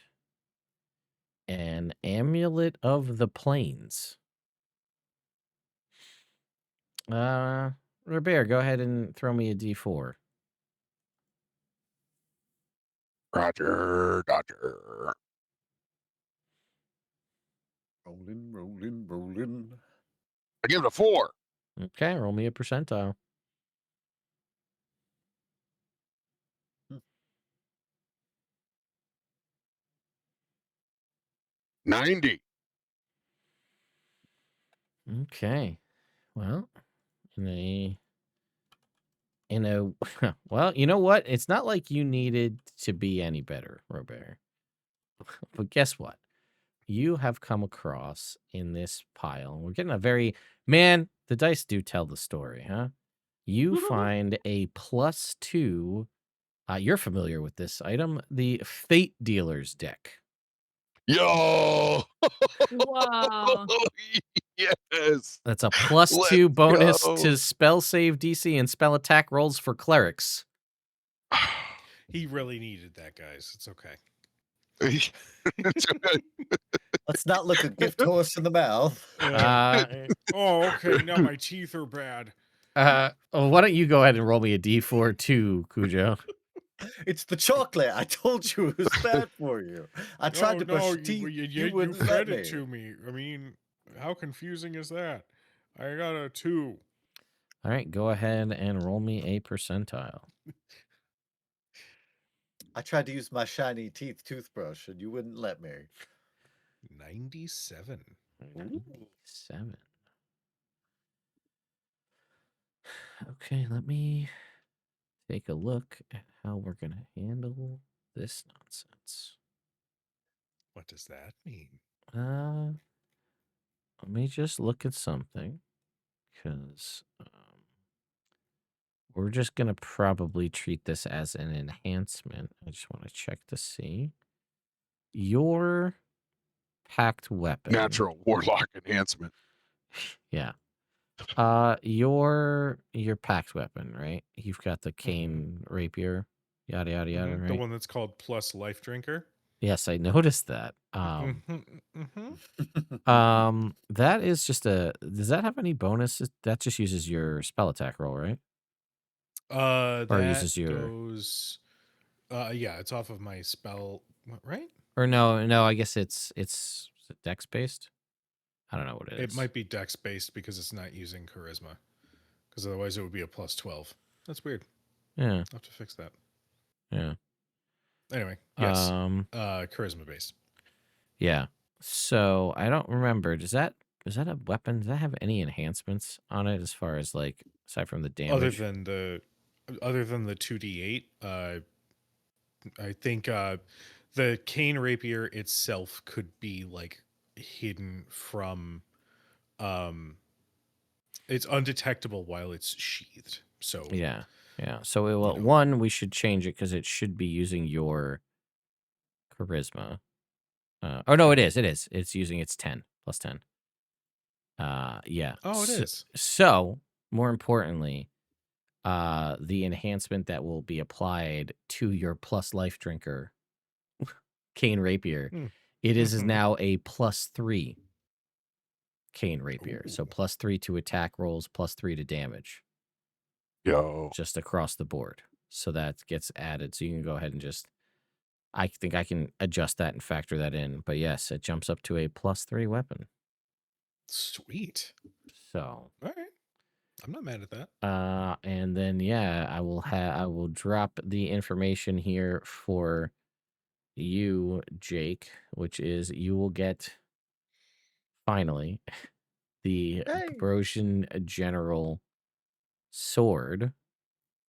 an amulet of the plains. Robert, go ahead and throw me a D4. Roger, Dodger. Rolling, rolling, rolling. I give it a 4. Okay, roll me a percentile. 90. Okay. Well, in a well, you know what? It's not like you needed to be any better, Robert. But guess what? You have come across in this pile. We're getting a very man, the dice do tell the story, huh? You find a +2. You're familiar with this item, the Fate Dealer's deck. Yo! Whoa. Yes. That's a Let's +2 bonus go. to spell save DC and spell attack rolls for clerics. He really needed that, guys. It's okay. It's okay. Let's not look a gift horse in the mouth. Oh, okay. Now my teeth are bad. Why don't you go ahead and roll me a D4 too, Cujo? It's the chocolate. I told you it was bad for you. I tried to brush your teeth. You wouldn't let fed me. it to me. I mean, how confusing is that? I got a 2. All right, go ahead and roll me a percentile. I tried to use my shiny teeth toothbrush, and you wouldn't let me. 97. 97. Okay, let me take a look at how we're going to handle this nonsense. What does that mean? Let me just look at something, because we're just going to probably treat this as an enhancement. I just want to check to see. Your packed weapon. Natural warlock enhancement. Yeah. Your packed weapon, right? You've got the cane rapier, yada yada yada, The right? one that's called Plus Life Drinker. Yes, I noticed that. That is just does that have any bonuses? That just uses your spell attack roll, right? Or uses your yeah, it's off of my spell, right? or no, I guess it's dex based. I don't know what it is. It might be dex based because it's not using charisma. Because otherwise it would be a +12. That's weird. Yeah. I'll have to fix that. Yeah. Anyway, yes. Charisma based. Yeah. So I don't remember. Is that a weapon? Does that have any enhancements on it as far as like aside from the damage? Other than the 2d8, I think the cane rapier itself could be like hidden from it's undetectable while it's sheathed. So Yeah. So one, we should change it because it should be using your charisma. Oh no, it is. It's using its 10 plus 10. Yeah. Oh, it is. So more importantly, the enhancement that will be applied to your plus life drinker cane rapier, it is now a +3 cane rapier. Ooh. So +3 to attack rolls, +3 to damage. Yo. Just across the board. So that gets added. So you can go ahead and just, I think I can adjust that and factor that in. But yes, it jumps up to a +3 weapon. Sweet. So. All right. I'm not mad at that. And then I will drop the information here for you, Jake, which is you will get finally the Brosian General sword,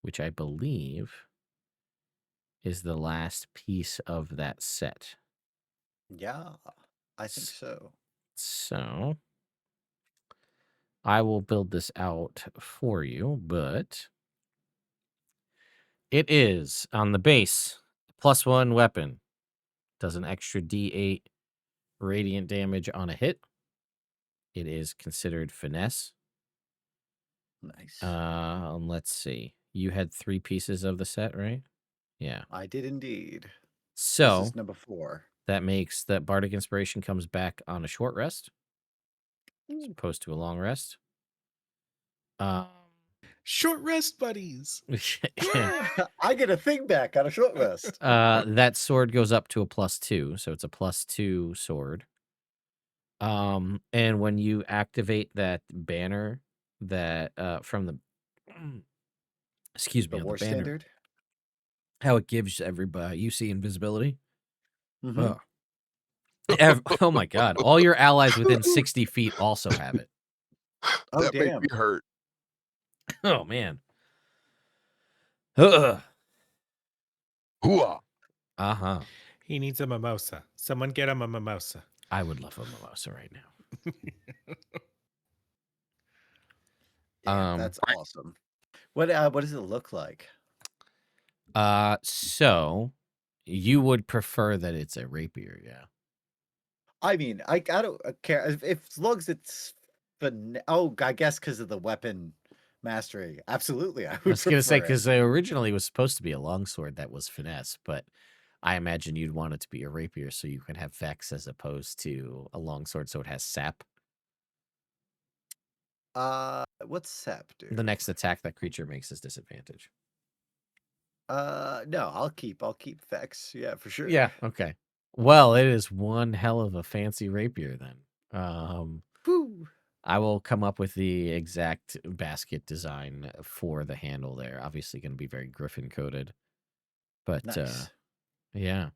which I believe is the last piece of that set. Yeah, I think so. So I will build this out for you, but it is on the base +1 weapon. Does an extra D8 radiant damage on a hit. It is considered finesse. Nice. Let's see. You had 3 pieces of the set, right? Yeah. I did indeed. So this is number 4. that makes that Bardic Inspiration comes back on a short rest as opposed to a long rest. Short rest buddies. I get a thing back on a short rest. That sword goes up to a +2, so it's a +2 sword. And when you activate that banner that from the excuse me, The on war the banner, standard. how it gives everybody you see invisibility. Mhm. Oh my god, all your allies within 60 feet also have it. Oh, That made damn. me hurt. Oh man. Uh-huh. Hooah. He needs a mimosa. Someone get him a mimosa. I would love a mimosa right now. Damn, that's awesome. What does it look like? So you would prefer that it's a rapier, yeah. I mean, I don't care if as long as it's I guess because of the weapon mastery. Absolutely, I I would was gonna say prefer it. because originally it was supposed to be a longsword that was finesse, but I imagine you'd want it to be a rapier so you can have vex as opposed to a longsword, so it has sap. What's sap do? The next attack that creature makes is disadvantage. No, I'll keep Vex. Yeah, for sure. Yeah, okay. Well, it is one hell of a fancy rapier then. Woo. I will come up with the exact basket design for the handle there. Obviously going to be very griffin coated. But Nice. yeah.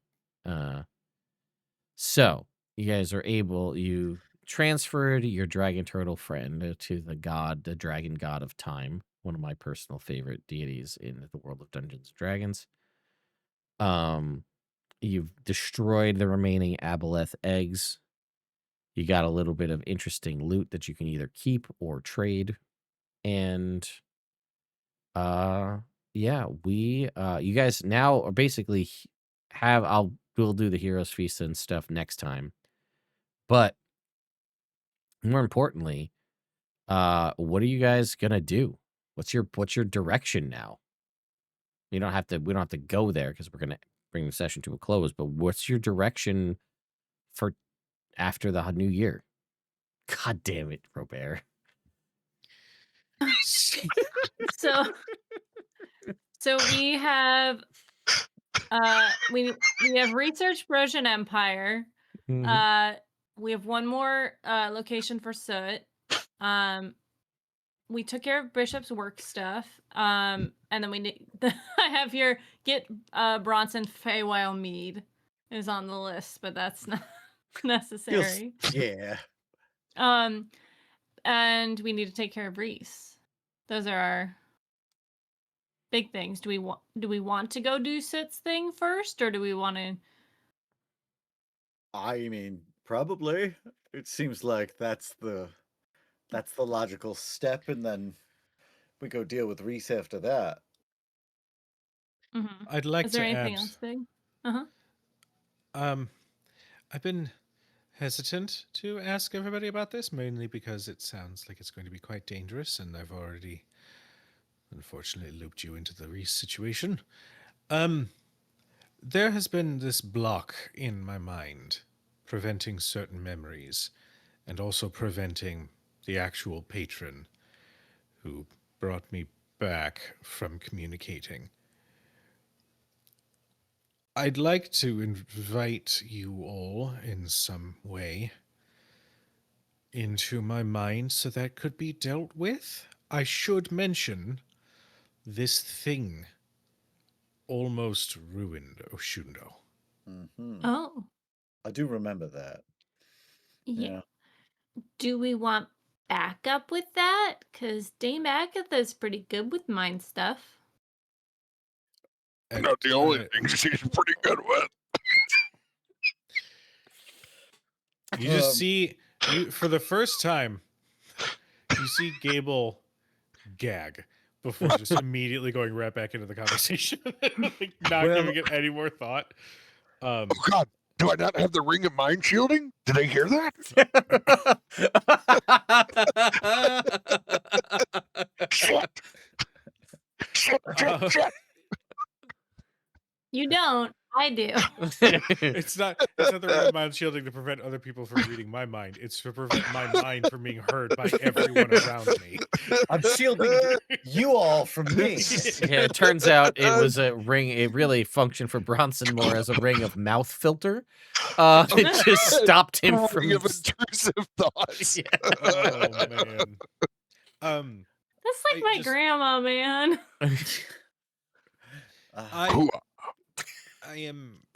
So you guys are you transferred your dragon turtle friend to the dragon god of time, one of my personal favorite deities in the world of Dungeons and Dragons. You've destroyed the remaining aboleth eggs. You got a little bit of interesting loot that you can either keep or trade. And yeah, you guys now are basically we'll do the heroes feast and stuff next time. But more importantly, what are you guys gonna do? What's your direction now? We don't have to go there because we're gonna bring the session to a close, but what's your direction for after the new year? God damn it, Robert. So we have we have research Brosian Empire. We have one more location for Soot. We took care of Bishop's work stuff. And then we need I have here get Bronson Feywild Mead is on the list, but that's not necessary. Yeah. And we need to take care of Reese. Those are our big things. Do we want to go do Soot's thing first, or do we want to? I mean, probably. It seems like that's the logical step, and then we go deal with Reese after that. Mm-hmm. I'd like Is there to anything add. else big? I've been hesitant to ask everybody about this, mainly because it sounds like it's going to be quite dangerous, and I've already, unfortunately, looped you into the Reese situation. There has been this block in my mind, preventing certain memories, and also preventing the actual patron who brought me back from communicating. I'd like to invite you all in some way into my mind so that could be dealt with. I should mention this thing almost ruined Oshundo. Mm-hmm. Oh, I do remember that. yeah. Do we want backup with that? Because Dame Agatha's pretty good with mind stuff. Not the only thing she's pretty good with. You just see, for the first time, you see Gable gag before just immediately going right back into the conversation, like not giving it any more thought. Oh God, do I not have the ring of mind shielding? Did they hear that? Shit. You don't. I do. It's not the ring of mind shielding to prevent other people from reading my mind. It's to prevent my mind from being heard by everyone around me. I'm shielding you all from me. Yeah, it turns out it was a ring. It really functioned for Bronson more as a ring of mouth filter. It just stopped him from. You have intrusive thoughts. Yeah. Oh man. That's like I my just- grandma, man. I'm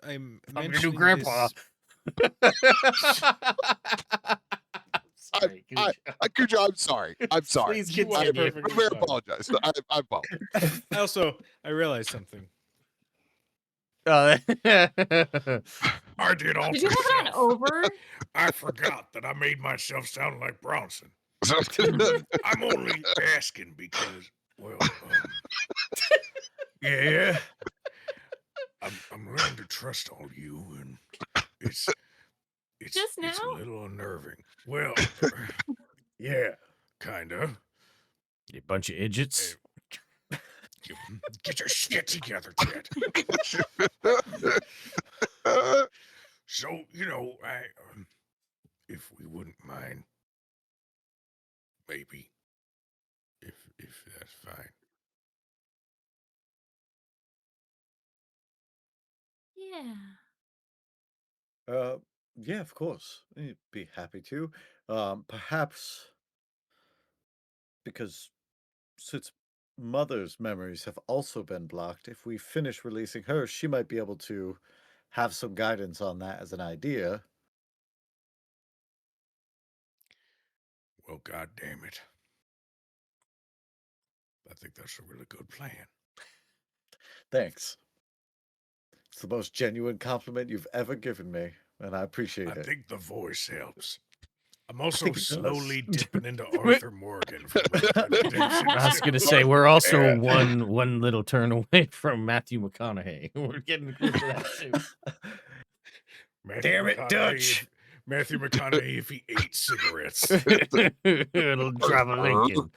I'm your new mentioning grandpa. this- Sorry, Gooch. Cujo, I'm sorry. I'm sorry. Please You are continue. perfectly I very fine. apologize. I apologize. I realized something. Oh, I did all Did you have it on over? I forgot that I made myself sound like Bronson. that. I'm only asking because, well, yeah, I'm learning to trust all you, and it's Just it's a now? little unnerving. Well, yeah, kinda. You bunch of idiots. Get your shit together, Ted. So if we wouldn't mind, maybe, if that's fine. Yeah. Yeah, of course. I'd be happy to. Perhaps because Soot's mother's memories have also been blocked, if we finish releasing her, she might be able to have some guidance on that as an idea. Well, God damn it. I think that's a really good plan. Thanks. It's the most genuine compliment you've ever given me, and I appreciate I it. think the voice helps. I'm also think it does. slowly dipping into Arthur Morgan. From Red Dead Redemption I was 2. gonna say we're also one little turn away from Matthew McConaughey. We're getting close to that too. Matthew Damn it, McConaughey Dutch. if- Matthew McConaughey if he ate cigarettes. It'll drive a Lincoln.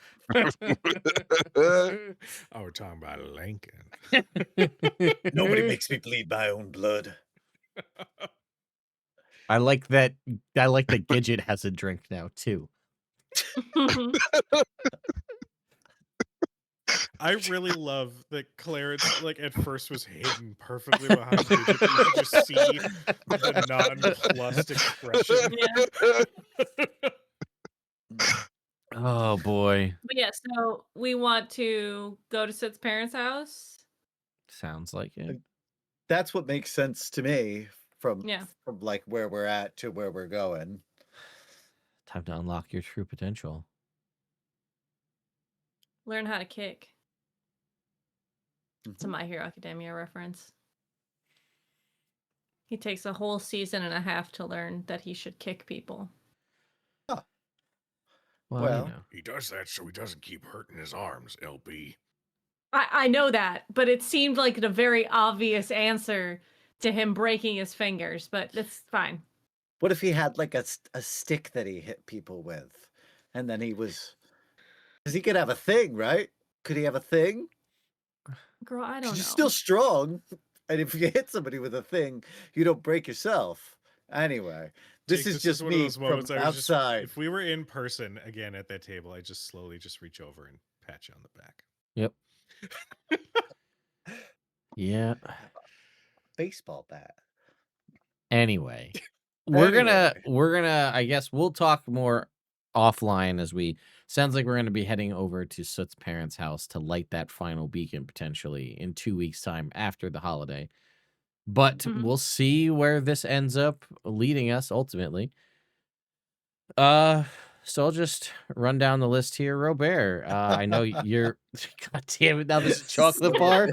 Oh, we're talking about Lincoln. Nobody makes me bleed my own blood. I like that. I like that Gidget has a drink now too. I really love that Clarence, like, at first was hidden perfectly behind Gidget, but you could just see the nonplussed expression. Oh boy, But yeah, so we want to go to Sid's parents' house. sounds like it. That's what makes sense to me from Yeah. like where we're at to where we're going. Time to unlock your true potential. Learn how to kick. It's a My Hero Academia reference. He takes a whole season and a half to learn that he should kick people. Well, you know. He does that so he doesn't keep hurting his arms, LB. I know that, but it seemed like a very obvious answer to him breaking his fingers, but that's fine. What if he had like a stick that he hit people with, and then he was? Because he could have a thing, right? Could he have a thing? Girl, I don't know. He's still strong, and if you hit somebody with a thing, you don't break yourself. Anyway, this Jake, is just one of me those from moments I was just- outside. if we were in person again at that table, I just slowly just reach over and pat you on the back. Yep. Yeah. Baseball bat. Anyway, we're gonna. I guess we'll talk more offline as we. Sounds like we're gonna be heading over to Soot's parents' house to light that final beacon potentially in 2 weeks' time after the holiday. But we'll see where this ends up leading us ultimately. So I'll just run down the list here. Robert, I know you're. God damn it! Now this chocolate bar.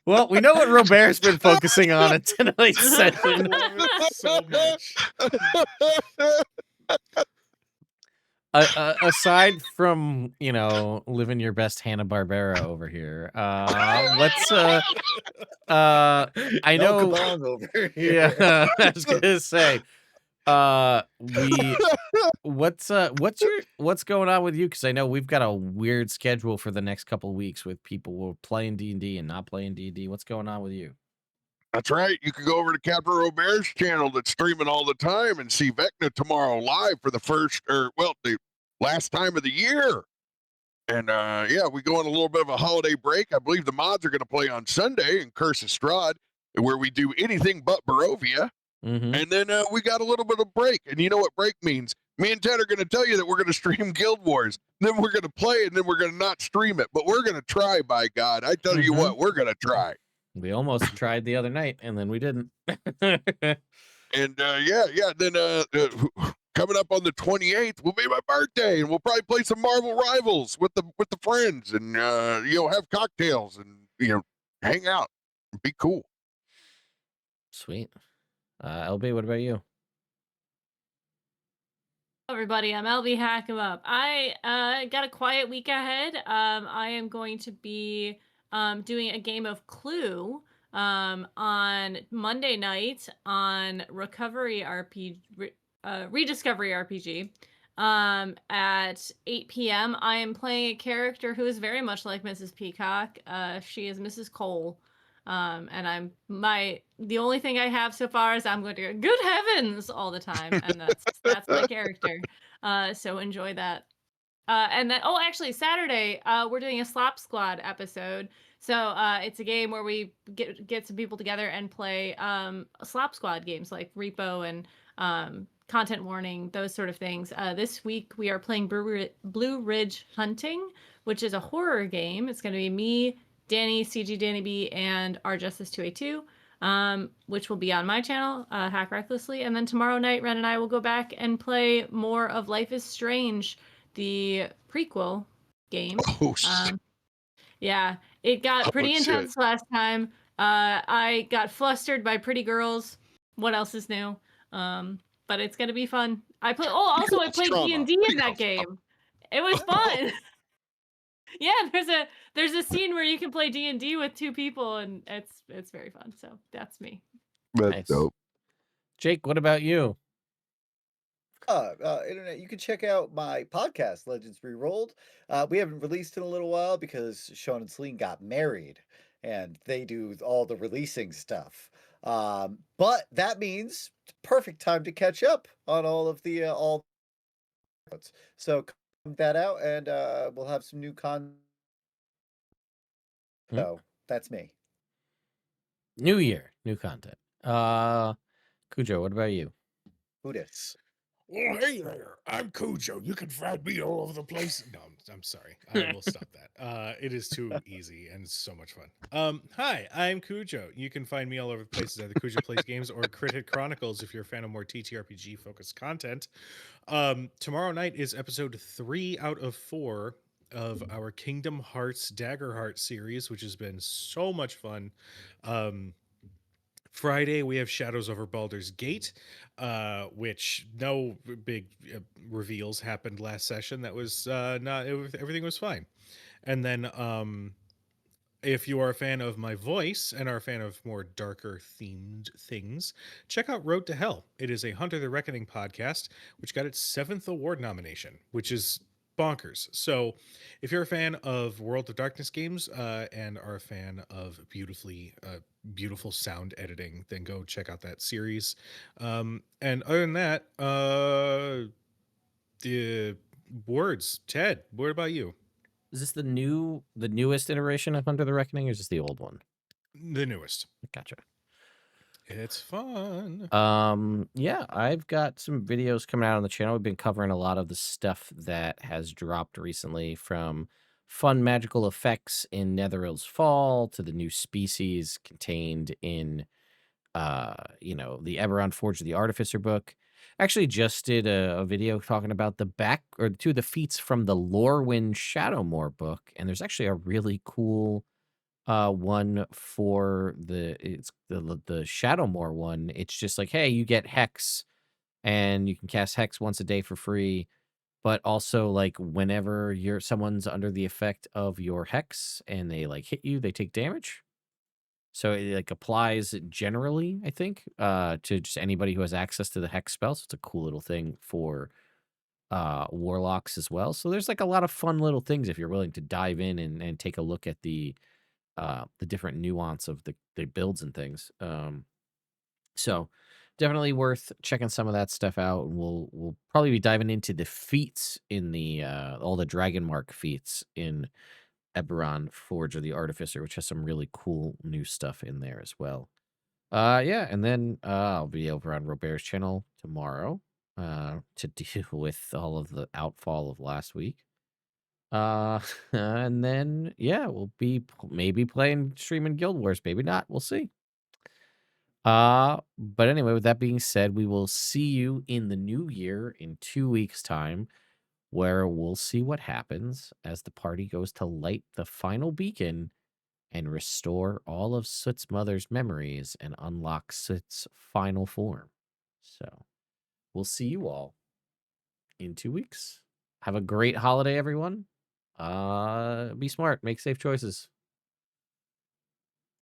Well, we know what Robert's been focusing on in tonight's session. So much. Aside from living your best Hanna-Barbera over here, let's I know. Kabong over here. Yeah, I was gonna say. We what's going on with you? Because I know we've got a weird schedule for the next couple of weeks with people who are playing D&D and not playing D&D. What's going on with you? That's right. You can go over to Captain Robert's channel that's streaming all the time and see Vecna tomorrow live for the last time of the year. And yeah, we go on a little bit of a holiday break. I believe the mods are going to play on Sunday in Curse of Strahd, where we do anything but Barovia. Mm-hmm. And then we got a little bit of break. And you know what break means? Me and Ted are going to tell you that we're going to stream Guild Wars. Then we're going to play, and then we're going to not stream it. But we're going to try, by God. I tell you what, we're going to try. We almost tried the other night, and then we didn't. And yeah. Then coming up on the 28th will be my birthday, and we'll probably play some Marvel Rivals with the friends, and have cocktails and hang out, be cool. Sweet. LB, what about you? Everybody, I'm LB Hack 'em Up. I got a quiet week ahead. I am going to be doing a game of Clue on Monday night on Rediscovery RPG at 8 p.m. I am playing a character who is very much like Mrs. Peacock. She is Mrs. Cole. And the only thing I have so far is I'm going to go, good heavens, all the time. And that's my character. So enjoy that. And then, actually Saturday, we're doing a Slop Squad episode. So, it's a game where we get some people together and play, Slop Squad games like Repo and, Content Warning, those sort of things. This week we are playing Blue Ridge Hunting, which is a horror game. It's going to be me, Danny, CG Danny B, and R Justice 282, which will be on my channel, Hack Recklessly. And then tomorrow night, Ren and I will go back and play more of Life is Strange, the prequel game. Oh, shit. Yeah, it got pretty shit. intense last time. I got flustered by pretty girls. What else is new? But it's gonna be fun. I played D&D in that game. It was fun. Yeah, there's a scene where you can play D&D with two people, and it's very fun. So that's me. That's Nice. dope. Jake, what about you? Internet, you can check out my podcast, Legends Rerolled. We haven't released in a little while because Sean and Celine got married, and they do all the releasing stuff. But that means perfect time to catch up on all of the all. So come that out, and we'll have some new content. So that's me. New year, new content. Cujo, what about you? Who dis? Well, hey there, I'm Cujo. You can find me all over the place. No, I'm sorry. I will stop that. It is too easy and so much fun. Hi, I'm Cujo. You can find me all over the places, either Cujo Plays Games or Critic Chronicles if you're a fan of more TTRPG focused content. Tomorrow night is episode 3 out of 4 of our Kingdom Hearts Daggerheart series, which has been so much fun. Friday we have Shadows Over Baldur's Gate, which no big reveals happened last session. That was everything was fine. And then if you are a fan of my voice and are a fan of more darker themed things, check out Road to Hell. It is a Hunter the Reckoning podcast, which got its 7th award nomination, which is bonkers. So if you're a fan of World of Darkness games and are a fan of beautiful sound editing, then go check out that series. And other than that, the words. Ted, what about you? Is this the newest iteration of Under the Reckoning, or is this the old one? The newest. Gotcha. It's fun. Yeah, I've got some videos coming out on the channel. We've been covering a lot of the stuff that has dropped recently, from fun magical effects in Netherild's Fall to the new species contained in the Eberron Forge of the Artificer book. Actually just did a video talking about the feats from the Lorwyn Shadowmoor book, and there's actually a really cool one for the Shadowmoor one. It's just like, hey, you get Hex, and you can cast Hex once a day for free, but also like whenever someone's under the effect of your Hex and they like hit you, they take damage. So it like applies generally, I think, to just anybody who has access to the hex spell. So it's a cool little thing for warlocks as well. So there's like a lot of fun little things if you're willing to dive in and take a look at the different nuance of the builds and things. So definitely worth checking some of that stuff out. And we'll probably be diving into the feats in the all the dragon mark feats in Eberron Forge of the Artificer, which has some really cool new stuff in there as well. Yeah, and then I'll be over on Robert's channel tomorrow to deal with all of the outfall of last week. And then yeah, we'll be maybe playing streaming Guild Wars, maybe not. We'll see. But anyway, with that being said, we will see you in the new year in 2 weeks' time, where we'll see what happens as the party goes to light the final beacon and restore all of Soot's mother's memories and unlock Soot's final form. So we'll see you all in 2 weeks. Have a great holiday, everyone. Be smart, make safe choices.